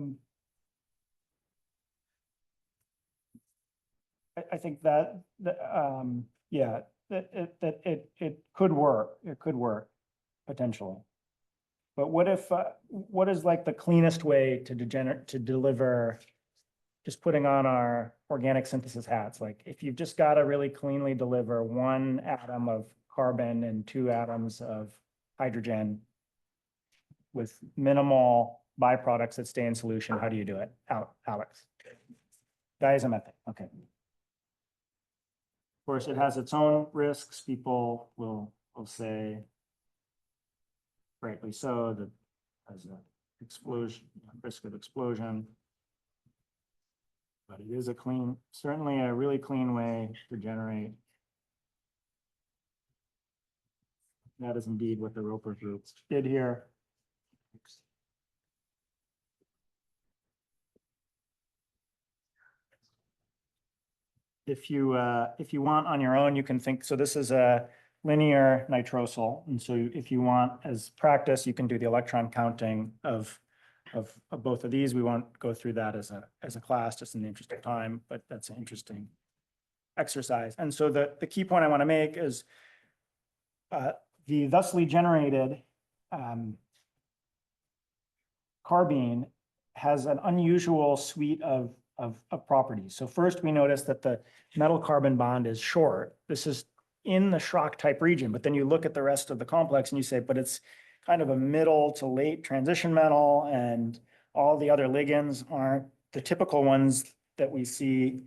think that, yeah, it could work. It could work potentially. But what if, what is like the cleanest way to deliver, just putting on our organic synthesis hats? Like if you've just got to really cleanly deliver 1 atom of carbon and 2 atoms of hydrogen with minimal byproducts that stay in solution, how do you do it? Alex? Diazomethane, okay. Of course, it has its own risks. People will say, rightly so, that as an explosion, risk of explosion. But it is certainly a really clean way to generate. That is indeed what the Roper group did here. If you want on your own, you can think, so this is a linear nitrosyl. And so if you want as practice, you can do the electron counting of both of these. We won't go through that as a class, just in the interest of time, but that's an interesting exercise. And so the key point I want to make is the thusly generated carbene has an unusual suite of properties. So first we notice that the metal carbon bond is short. This is in the Schrock type region, but then you look at the rest of the complex and you say, but it's kind of a middle to late transition metal, and all the other ligands aren't the typical ones that we see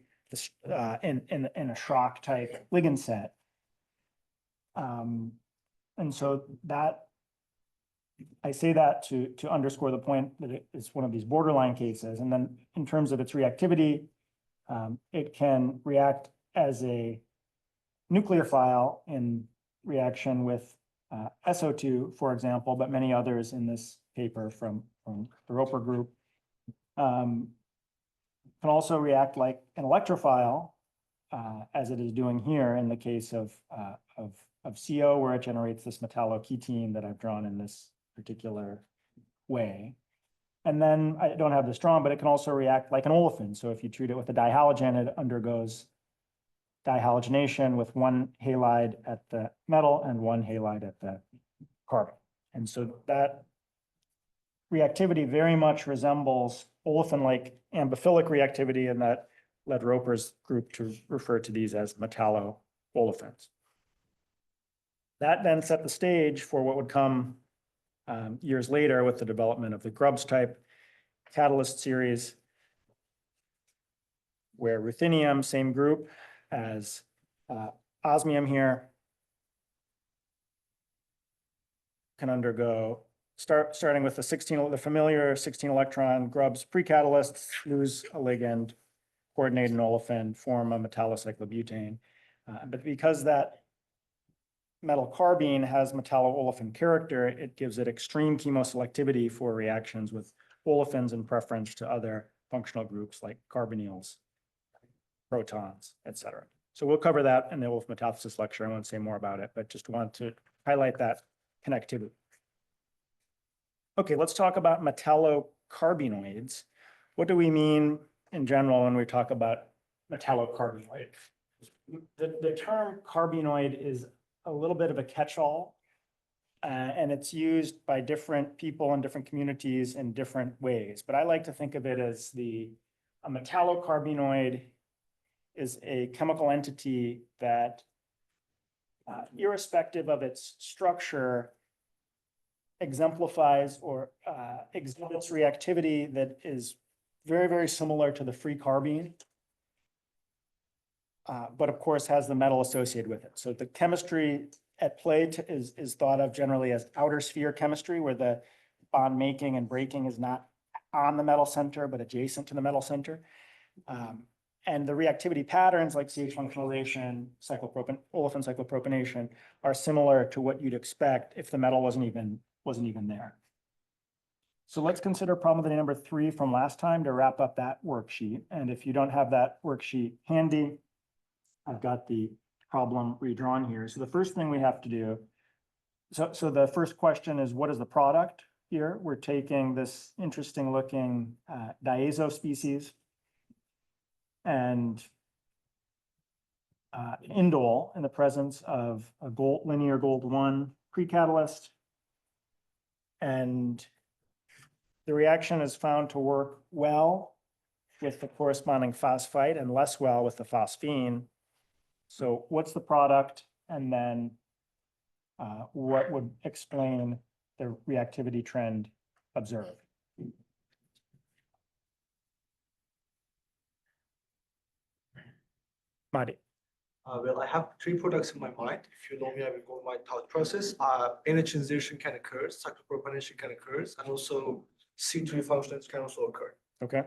in a Schrock type ligand set. And so that, I say that to underscore the point that it is one of these borderline cases. And then in terms of its reactivity, it can react as a nucleophile in reaction with SO2, for example, but many others in this paper from the Roper group. Can also react like an electrophile, as it is doing here in the case of CO, where it generates this metalloketene that I've drawn in this particular way. And then I don't have this drawn, but it can also react like an olefin. So if you treat it with a dihalogen, it undergoes dihalogenation with 1 halide at the metal and 1 halide at the carbon. And so that reactivity very much resembles olefin-like amphiphilic reactivity, and that led Roper's group to refer to these as metallo-olefins. That then set the stage for what would come years later with the development of the Grubbs type catalyst series, where ruthenium, same group as osmium here, can undergo, starting with the familiar 16 electron Grubbs pre-catalysts, lose a ligand, coordinate an olefin, form a metallocyclobutane. But because that metal carbene has metallo-olefin character, it gives it extreme chemoselectivity for reactions with olefins in preference to other functional groups like carbonyls, protons, etc. So we'll cover that in the olefin metathesis lecture. I won't say more about it, but just want to highlight that connectivity. Okay, let's talk about metallocarbenoids. What do we mean in general when we talk about metallocarbenoid? The term carbenoid is a little bit of a catch-all, and it's used by different people in different communities in different ways. But I like to think of it as a metallocarbenoid is a chemical entity that irrespective of its structure, exemplifies or exhibits reactivity that is very, very similar to the free carbene. But of course has the metal associated with it. So the chemistry at play is thought of generally as outer sphere chemistry, where the bond making and breaking is not on the metal center, but adjacent to the metal center. And the reactivity patterns like CH functionalization, olefin cyclopropanation are similar to what you'd expect if the metal wasn't even there. So let's consider problem with number 3 from last time to wrap up that worksheet. And if you don't have that worksheet handy, I've got the problem redrawn here. So the first thing we have to do, so the first question is, what is the product here? We're taking this interesting looking diazo species and indole in the presence of a linear gold 1 precatalyst. And the reaction is found to work well with the corresponding phosphite and less well with the phosphine. So what's the product? And then what would explain the reactivity trend observed? Madi. Well, I have 3 products in my mind. If you know me, I will go my thought process. NH can occur, cyclopropanation can occur, and also C3 functions can also occur. Okay.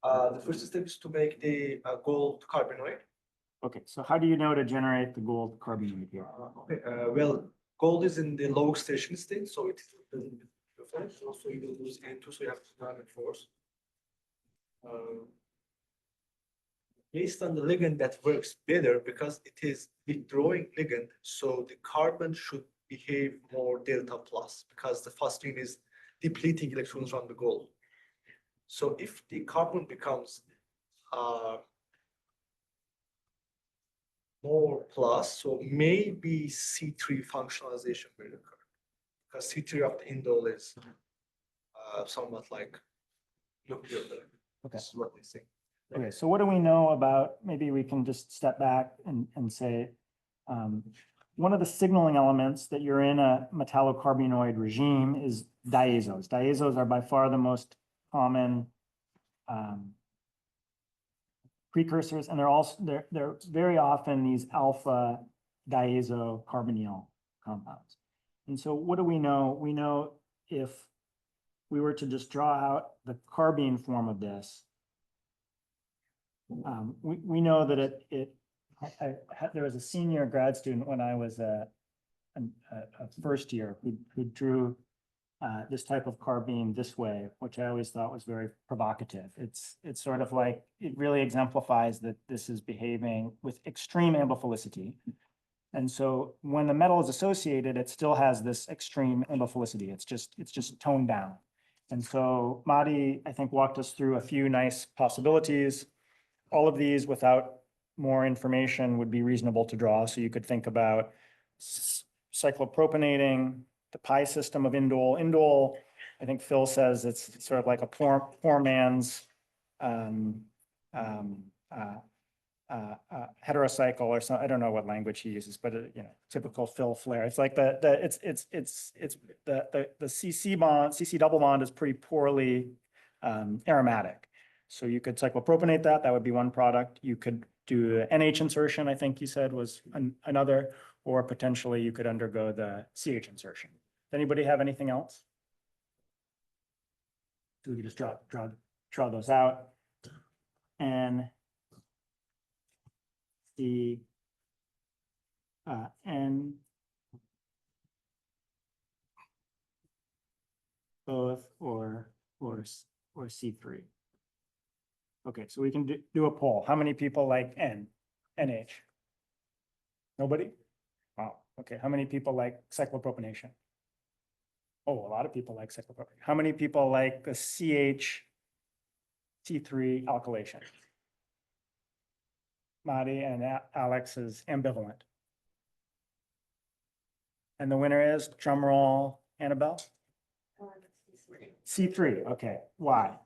The first step is to make the gold carbenoid. Okay. So how do you know to generate the gold carbene here? Okay. Well, gold is in the low oxidation state, so it doesn't reflect. Also, you will lose N2, so you have to dynamic force. Based on the ligand that works better because it is withdrawing ligand, so the carbon should behave more delta plus because the phosphine is depleting electrons from the gold. So if the carbon becomes more plus, so maybe C3 functionalization will occur because C3 of the indole is somewhat like nuclear. Okay. This is what they say. Okay, so what do we know about, maybe we can just step back and say, one of the signaling elements that you're in a metallocarbenoid regime is diazos. Diazos are by far the most common precursors, and they're very often these alpha diazo carbonyl compounds. And so what do we know? We know if we were to just draw out the carbene form of this, we know that there was a senior grad student when I was a first year who drew this type of carbene this way, which I always thought was very provocative. It's sort of like, it really exemplifies that this is behaving with extreme ambiphilicity. And so when the metal is associated, it still has this extreme ambiphilicity. It's just toned down. And so Madi, I think, walked us through a few nice possibilities. All of these, without more information, would be reasonable to draw. So you could think about cyclopropanating, the pi system of indole. Indole, I think Phil says it's sort of like a poor man's heterocycle or something. I don't know what language he uses, but typical Phil flair. It's like the CC bond, CC double bond is pretty poorly aromatic. So you could cyclopropanate that. That would be one product. You could do NH insertion, I think you said was another, or potentially you could undergo the CH insertion. Does anybody have anything else? So we could just draw those out. And the N both or C3. Okay, so we can do a poll. How many people like NH? Nobody? Wow, okay. How many people like cyclopropanation? Oh, a lot of people like cyclopropanation. How many people like the CH C3 alkylation? Madi and Alex is ambivalent. And the winner is, drum roll, Annabelle? C3, okay. Why?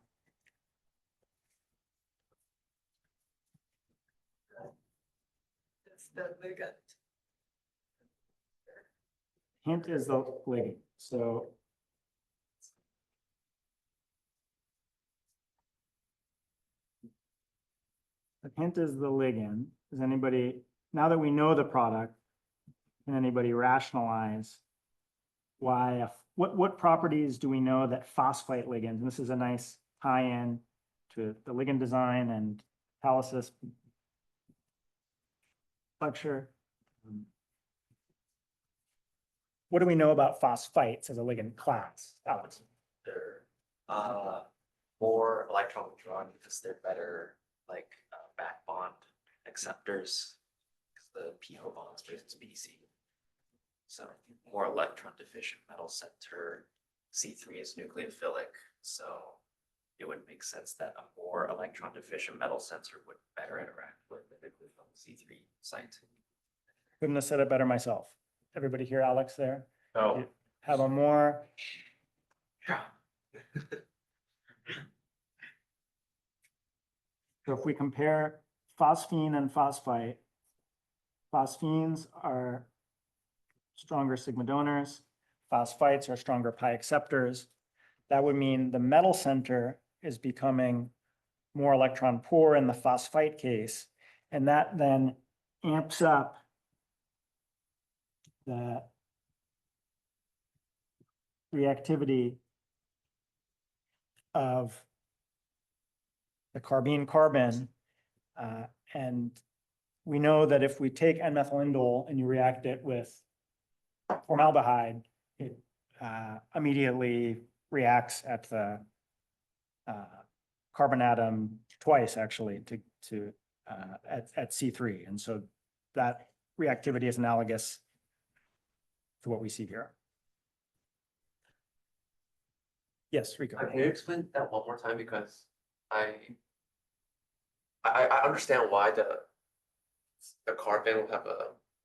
It's the ligand. hint is the ligand, so. The hint is the ligand. Does anybody, now that we know the product, can anybody rationalize why, what properties do we know that phosphite ligands, and this is a nice tie-in to the ligand design and catalysis lecture. What do we know about phosphites as a ligand class, Alex? They're more electron withdrawing because they're better like back bond acceptors. Because the PO bonds versus BC. So more electron deficient metal center. C3 is nucleophilic, so it would make sense that a more electron deficient metal center would better interact with the nucleophilic C3 site. Couldn't have said it better myself. Everybody hear Alex there? Oh. Have a more. Yeah. So if we compare phosphine and phosphite, phosphines are stronger sigma donors, phosphites are stronger pi acceptors. That would mean the metal center is becoming more electron poor in the phosphite case, and that then amps up the reactivity of the carbene-carbon. And we know that if we take N-methylindole and you react it with formaldehyde, it immediately reacts at the carbon atom twice, actually, at C3. And so that reactivity is analogous to what we see here. Yes, Rico. Can you explain that one more time? Because I understand why the carbon will have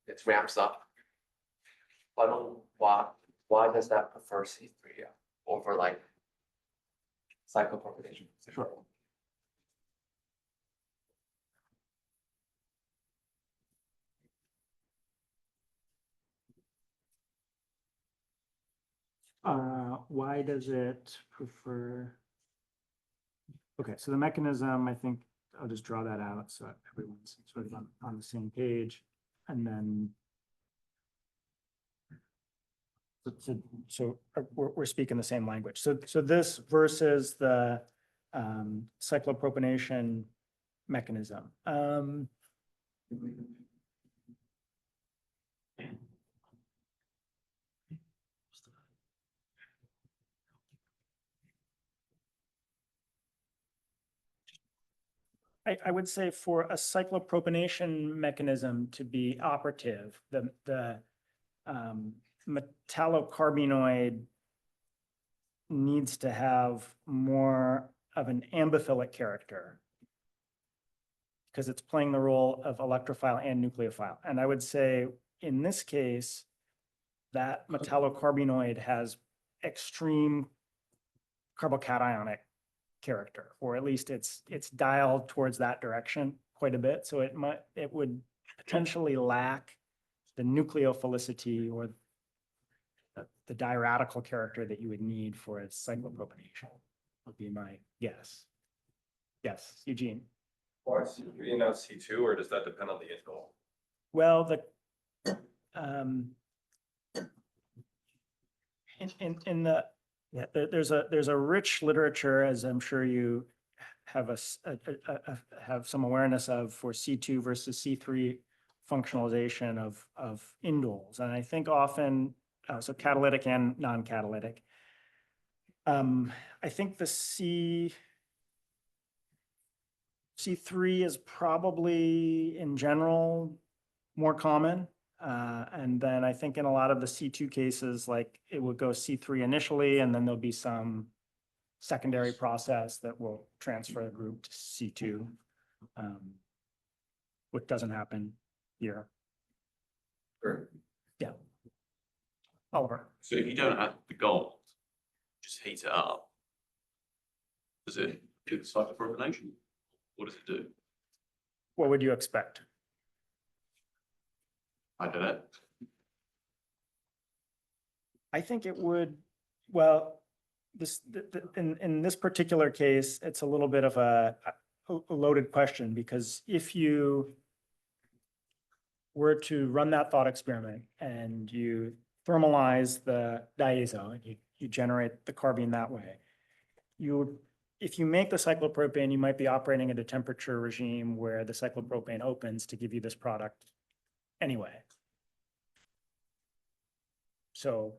it ramps up. I don't know why does that prefer C3 over like cyclopropagation? Sure. Why does it prefer? Okay, so the mechanism, I think I'll just draw that out so everyone's sort of on the same page. And then so we're speaking the same language. So this versus the cyclopropionation mechanism. I would say for a cyclopropionation mechanism to be operative, the metallocarbenoid needs to have more of an ambiphilic character because it's playing the role of electrophile and nucleophile. And I would say in this case, that metallocarbenoid has extreme carbocationic character, or at least it's dialed towards that direction quite a bit. So it would potentially lack the nucleophilicity or the diradical character that you would need for its cyclopropionation, would be my guess. Yes, Eugene. Why is C3 not C2, or does that depend on the indole? Well, there's a rich literature, as I'm sure you have have some awareness of, for C2 versus C3 functionalization of indoles. And I think often, so catalytic and non-catalytic. I think the C3 is probably in general more common. And then I think in a lot of the C2 cases, like it would go C3 initially, and then there'll be some secondary process that will transfer the group to C2, which doesn't happen here. Sure. Yeah. Oliver. So if you don't add the gold, just heat it up, does it do the cyclopropionation? What does it do? What would you expect? I don't know. I think it would, well, in this particular case, it's a little bit of a loaded question, because if you were to run that thought experiment and you thermalize the diazo and you generate the carbene that way, if you make the cyclopropane, you might be operating at a temperature regime where the cyclopropane opens to give you this product anyway. So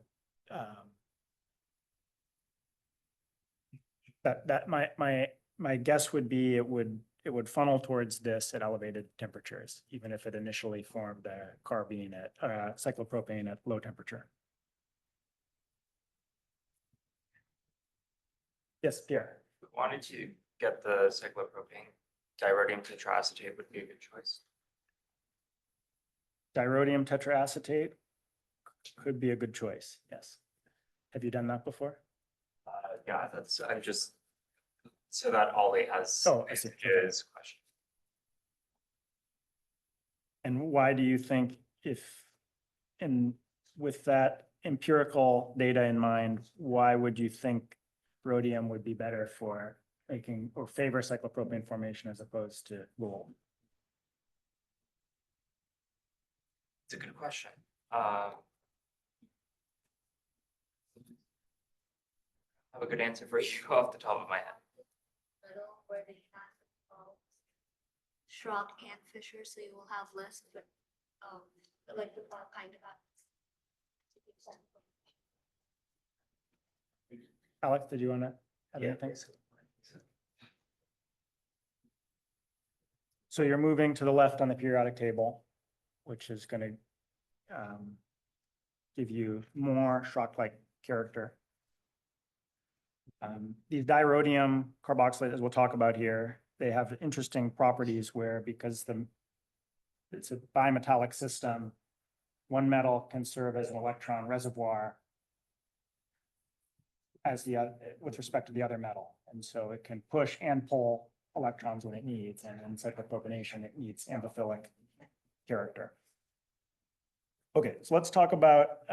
my guess would be it would funnel towards this at elevated temperatures, even if it initially formed a carbene at cyclopropane at low temperature. Yes, Pierre. Wanted to get the cyclopropane, dirodium tetraacetate would be a good choice. Dirodium tetraacetate could be a good choice, yes. Have you done that before? Yeah, I'm just, so that Ollie has Oh, I see. answered his question. And why do you think with that empirical data in mind, why would you think rhodium would be better for making or favor cyclopropane formation as opposed to wool? It's a good question. I have a good answer for you off the top of my head. Middle where they have shrunk and fissure, so you will have less of it, like the kind of. Alex, did you want to add anything? So you're moving to the left on the periodic table, which is going to give you more Schrock-like character. These dirodium carboxylate, as we'll talk about here, they have interesting properties where, because it's a bimetallic system, one metal can serve as an electron reservoir with respect to the other metal. And so it can push and pull electrons when it needs, and in cyclopropionation, it needs amphiphilic character. Okay, so let's talk about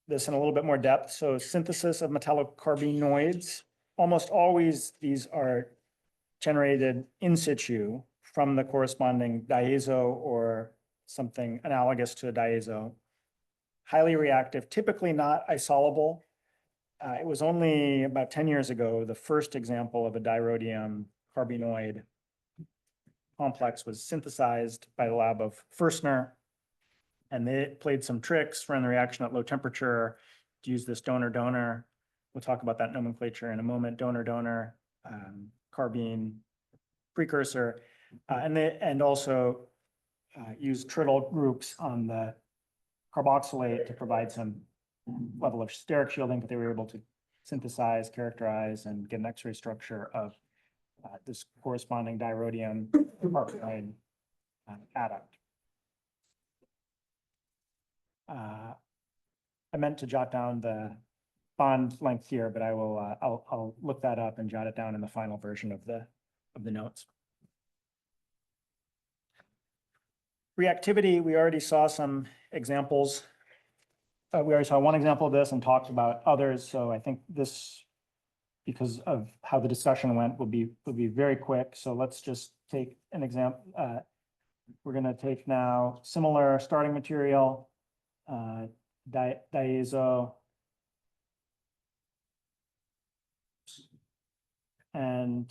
this in a little bit more depth. So synthesis of metallocarbeenoids, almost always these are generated in situ from the corresponding diazo or something analogous to a diazo. Highly reactive, typically not isolable. It was only about 10 years ago, the first example of a dirodium carbenoid complex was synthesized by the lab of Fürstner. And they played some tricks, ran the reaction at low temperature to use this donor-donor. We'll talk about that nomenclature in a moment, donor-donor, carbene precursor. And also use trityl groups on the carboxylate to provide some level of steric shielding, but they were able to synthesize, characterize, and get an X-ray structure of this corresponding dirodium carbenoid adduct. I meant to jot down the bond length here, but I'll look that up and jot it down in the final version of the notes. Reactivity, we already saw some examples. We already saw one example of this and talked about others. So I think this, because of how the discussion went, will be very quick. So let's just take an example. We're going to take now similar starting material, diazo, and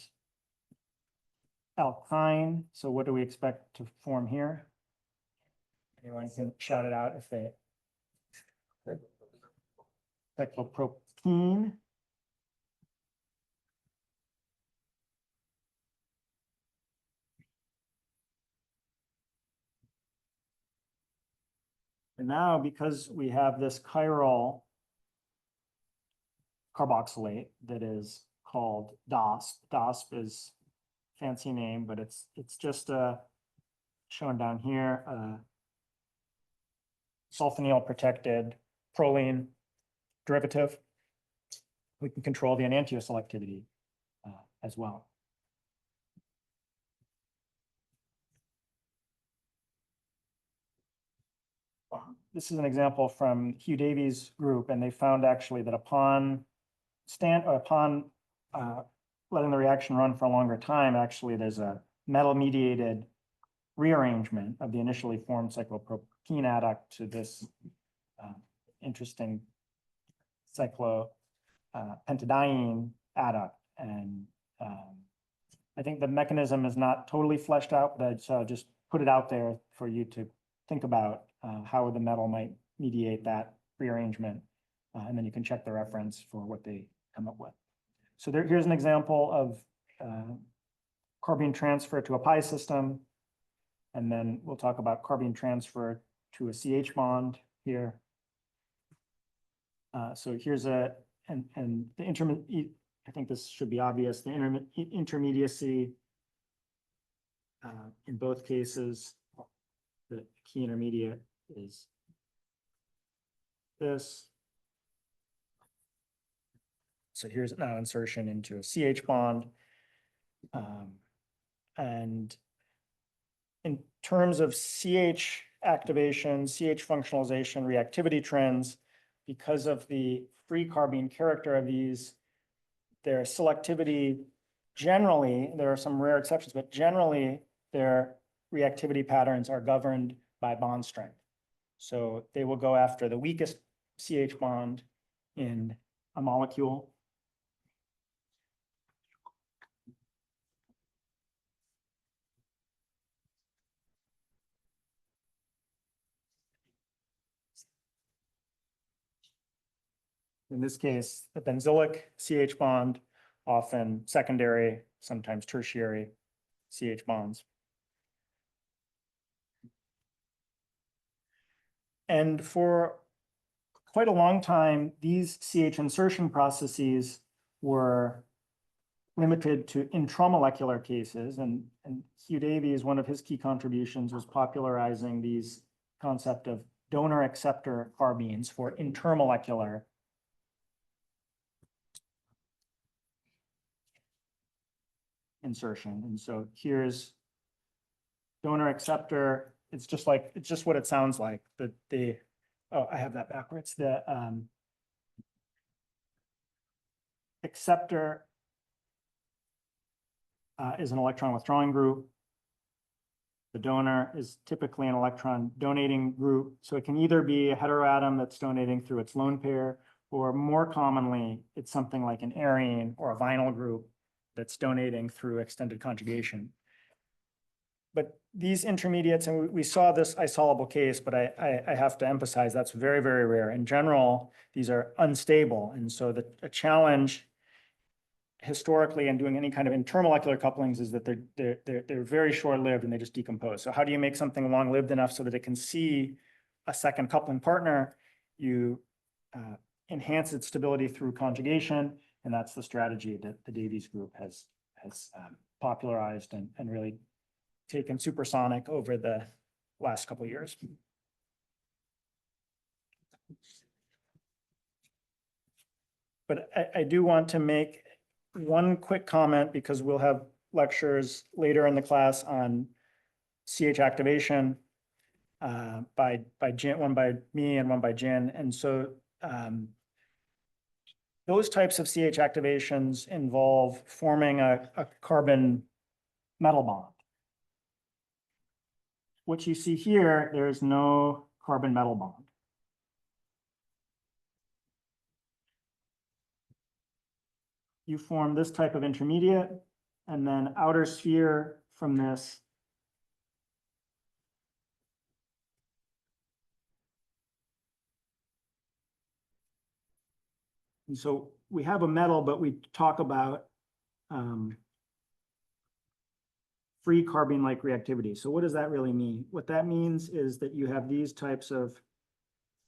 alkyne. So what do we expect to form here? Anyone can shout it out if they. Cyclopropene. And now, because we have this chiral carboxylate that is called DOSP. DOSP is a fancy name, but it's just shown down here, sulfonyl protected proline derivative. We can control the enantioselectivity as well. this is an example from Hugh Davies' group, and they found actually that upon letting the reaction run for a longer time, actually there's a metal-mediated rearrangement of the initially formed cyclopropene adduct to this interesting pentadiene adduct. And I think the mechanism is not totally fleshed out, but I'd just put it out there for you to think about how the metal might mediate that rearrangement. And then you can check the reference for what they come up with. So here's an example of carbene transfer to a pi system. And then we'll talk about carbene transfer to a CH bond here. So here's and the intermediate, I think this should be obvious, the intermediacy in both cases, the key intermediate is this. So here's now insertion into a CH bond. And in terms of CH activation, CH functionalization, reactivity trends, because of the free carbene character of these, their selectivity generally, there are some rare exceptions, but generally their reactivity patterns are governed by bond strength. So they will go after the weakest CH bond in a molecule. In this case, the benzylic CH bond, often secondary, sometimes tertiary CH bonds. And for quite a long time, these CH insertion processes were limited to intramolecular cases. And Hugh Davies, one of his key contributions was popularizing these concept of donor acceptor carbenes for intermolecular insertion. And so here's donor acceptor. It's just what it sounds like. Oh, I have that backwards. The acceptor is an electron withdrawing group. The donor is typically an electron donating group. So it can either be a heteroatom that's donating through its lone pair, or more commonly, it's something like an arene or a vinyl group that's donating through extended conjugation. But these intermediates, and we saw this isoluble case, but I have to emphasize that's very, very rare. In general, these are unstable. And so a challenge historically in doing any kind of intermolecular couplings is that they're very short-lived and they just decompose. So how do you make something long-lived enough so that it can see a second coupling partner? You enhance its stability through conjugation, and that's the strategy that the Davies group has popularized and really taken supersonic over the last couple of years. But I do want to make one quick comment because we'll have lectures later in the class on CH activation by Jin, one by me and one by Jin. And so those types of CH activations involve forming a carbon metal bond. What you see here, there's no carbon metal bond. You form this type of intermediate, and then outer sphere from this. And so we have a metal, but we talk about free carbene-like reactivity. So what does that really mean? What that means is that you have these types of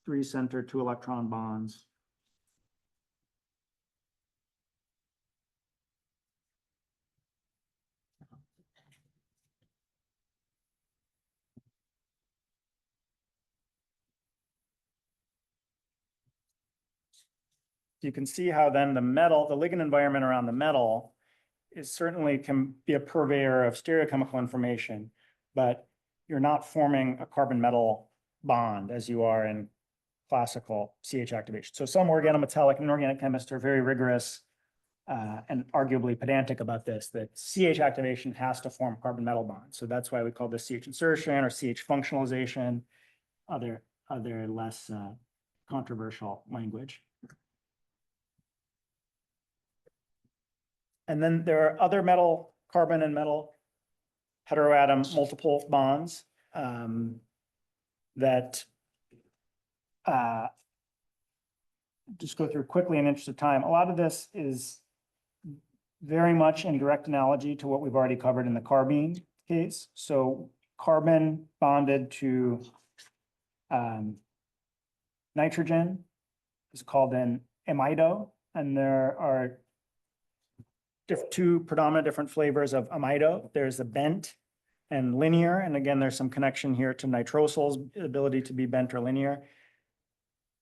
3-center 2-electron bonds. You can see how then the metal, the ligand environment around the metal is certainly can be a purveyor of stereochemical information, but you're not forming a carbon metal bond as you are in classical CH activation. So some organometallic and inorganic chemists are very rigorous and arguably pedantic about this, that CH activation has to form carbon metal bonds. So that's why we call this CH insertion or CH functionalization, other less controversial language. And then there are other metal, carbon and metal heteroatom multiple bonds that just go through quickly in interest of time. A lot of this is very much in direct analogy to what we've already covered in the carbene case. So carbon bonded to nitrogen is called an amido, and there are two predominant different flavors of amido. There's a bent and linear, and again, there's some connection here to nitrosyls' ability to be bent or linear.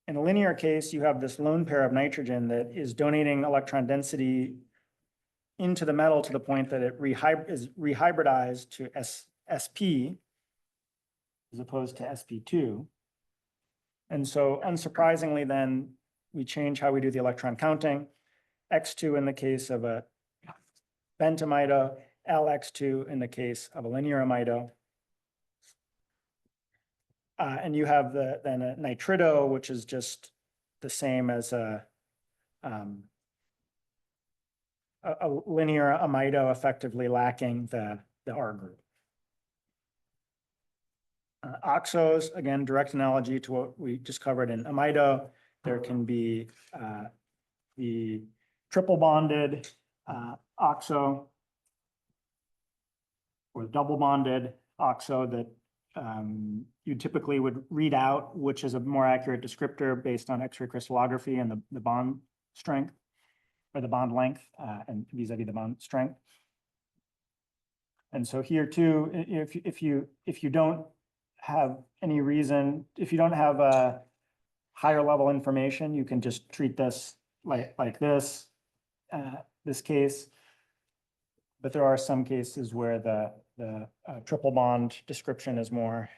In a linear case, you have this lone pair of nitrogen that is donating electron density into the metal to the point that it is rehybridized to sp as opposed to sp2. And so unsurprisingly, then we change how we do the electron counting. X2 in the case of a bent amido, LX2 in the case of a linear amido. And you have then a nitrido, which is just the same as a linear amido, effectively lacking the R group. Oxos, again, direct analogy to what we just covered in amido. There can be the triple bonded oxo or double bonded oxo that you typically would read out, which is a more accurate descriptor based on X-ray crystallography and the bond strength or the bond length and vis-a-vis the bond strength. And so here too, if you don't have any reason, if you don't have a higher level information, you can just treat this like this, this case. But there are some cases where the triple bond description is more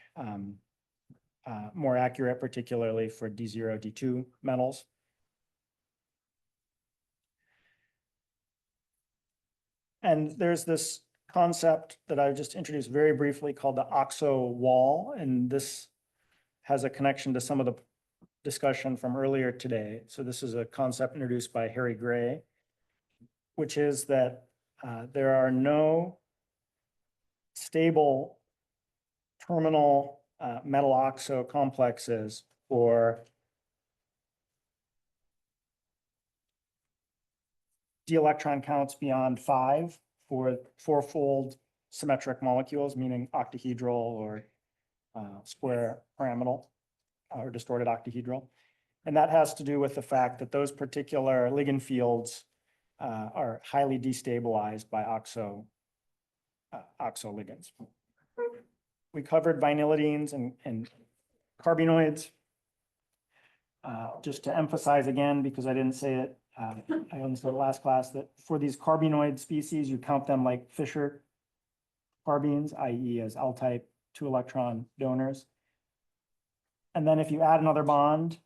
accurate, particularly for D0, D2 metals. And there's this concept that I just introduced very briefly called the oxo wall, and this has a connection to some of the discussion from earlier today. So this is a concept introduced by Harry Gray, which is that there are no stable terminal metal oxo complexes for d electron counts beyond 5 for fourfold symmetric molecules, meaning octahedral or square pyramidal or distorted octahedral. And that has to do with the fact that those particular ligand fields are highly destabilized by oxo ligands. We covered vinylidines and carbenoids. Just to emphasize again, because I didn't say it, I only said last class, that for these carbenoid species, you count them like Fischer carbenes, i.e. as L-type 2 electron donors. And then if you add another bond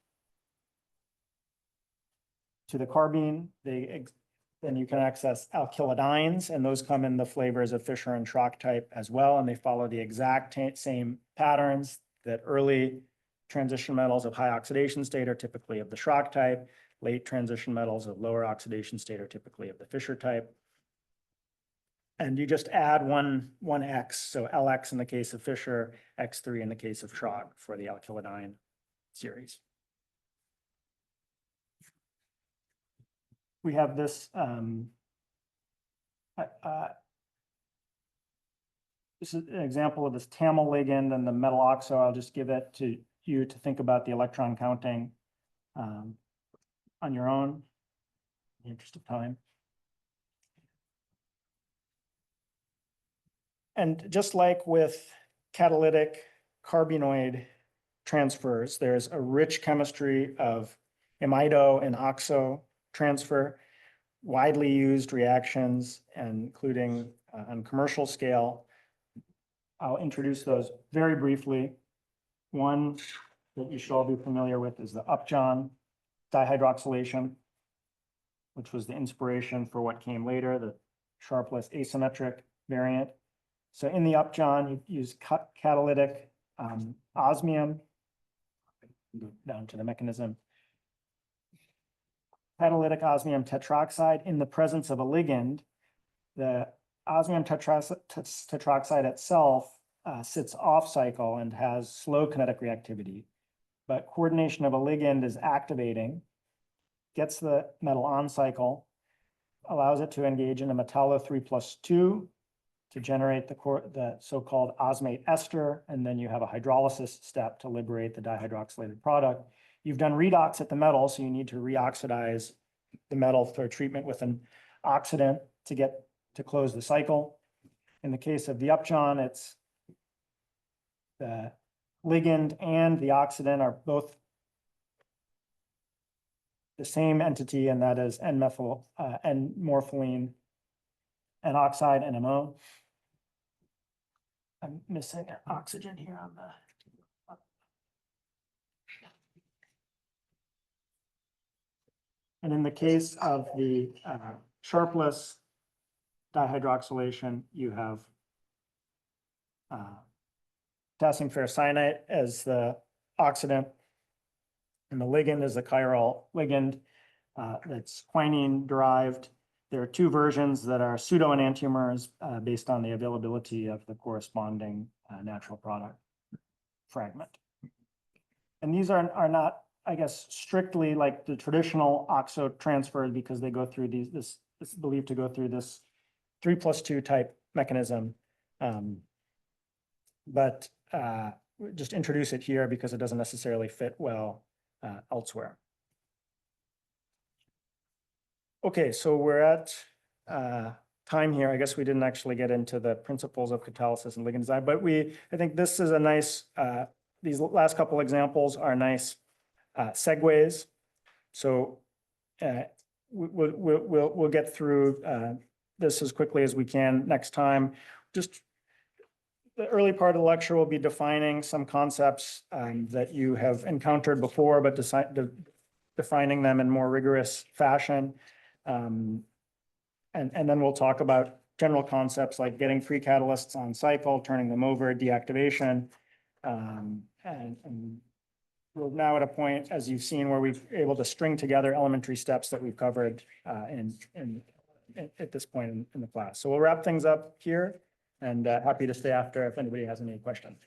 to the carbene, then you can access alkylidines, and those come in the flavors of Fischer and Schrock type as well, and they follow the exact same patterns that early transition metals of high oxidation state are typically of the Schrock type. Late transition metals of lower oxidation state are typically of the Fischer type. And you just add one X, so LX in the case of Fischer, X3 in the case of Schrock for the alkylidine series. We have this this is an example of this TAML ligand and the metal oxo. I'll just give it to you to think about the electron counting on your own, in the interest of time. And just like with catalytic carbenoid transfers, there's a rich chemistry of amido and oxo transfer, widely used reactions, including on commercial scale. I'll introduce those very briefly. One that you should all be familiar with is the Upjohn dihydroxylation, which was the inspiration for what came later, the sharpless asymmetric variant. So in the Upjohn, you use catalytic osmium. Go down to the mechanism. Catalytic osmium tetroxide in the presence of a ligand. The osmium tetroxide itself sits off cycle and has slow kinetic reactivity, but coordination of a ligand is activating, gets the metal on cycle, allows it to engage in a metallo 3+2 to generate the so-called osmate ester, and then you have a hydrolysis step to liberate the dihydroxylated product. You've done redox at the metal, so you need to reoxidize the metal for treatment with an oxidant to close the cycle. In the case of the Upjohn, it's the ligand and the oxidant are both the same entity, and that is N-morpholine N-oxide, NMO. I'm missing an oxygen here on the. And in the case of the sharpless dihydroxylation, you have potassium ferrocyanate as the oxidant, and the ligand is the chiral ligand that's quinine derived. There are two versions that are pseudo enantiomers based on the availability of the corresponding natural product fragment. And these are not, I guess, strictly like the traditional oxo transfers because they go through this is believed to go through this 3+2 type mechanism. But just introduce it here because it doesn't necessarily fit well elsewhere. Okay, so we're at time here. I guess we didn't actually get into the principles of catalysis and ligand design, but I think this is a nice, these last couple examples are nice segues. So we'll get through this as quickly as we can next time. Just the early part of the lecture will be defining some concepts that you have encountered before, but defining them in more rigorous fashion. And then we'll talk about general concepts like getting free catalysts on cycle, turning them over, deactivation. And we're now at a point, as you've seen, where we've able to string together elementary steps that we've covered at this point in the class. So we'll wrap things up here, and happy to stay after if anybody has any questions.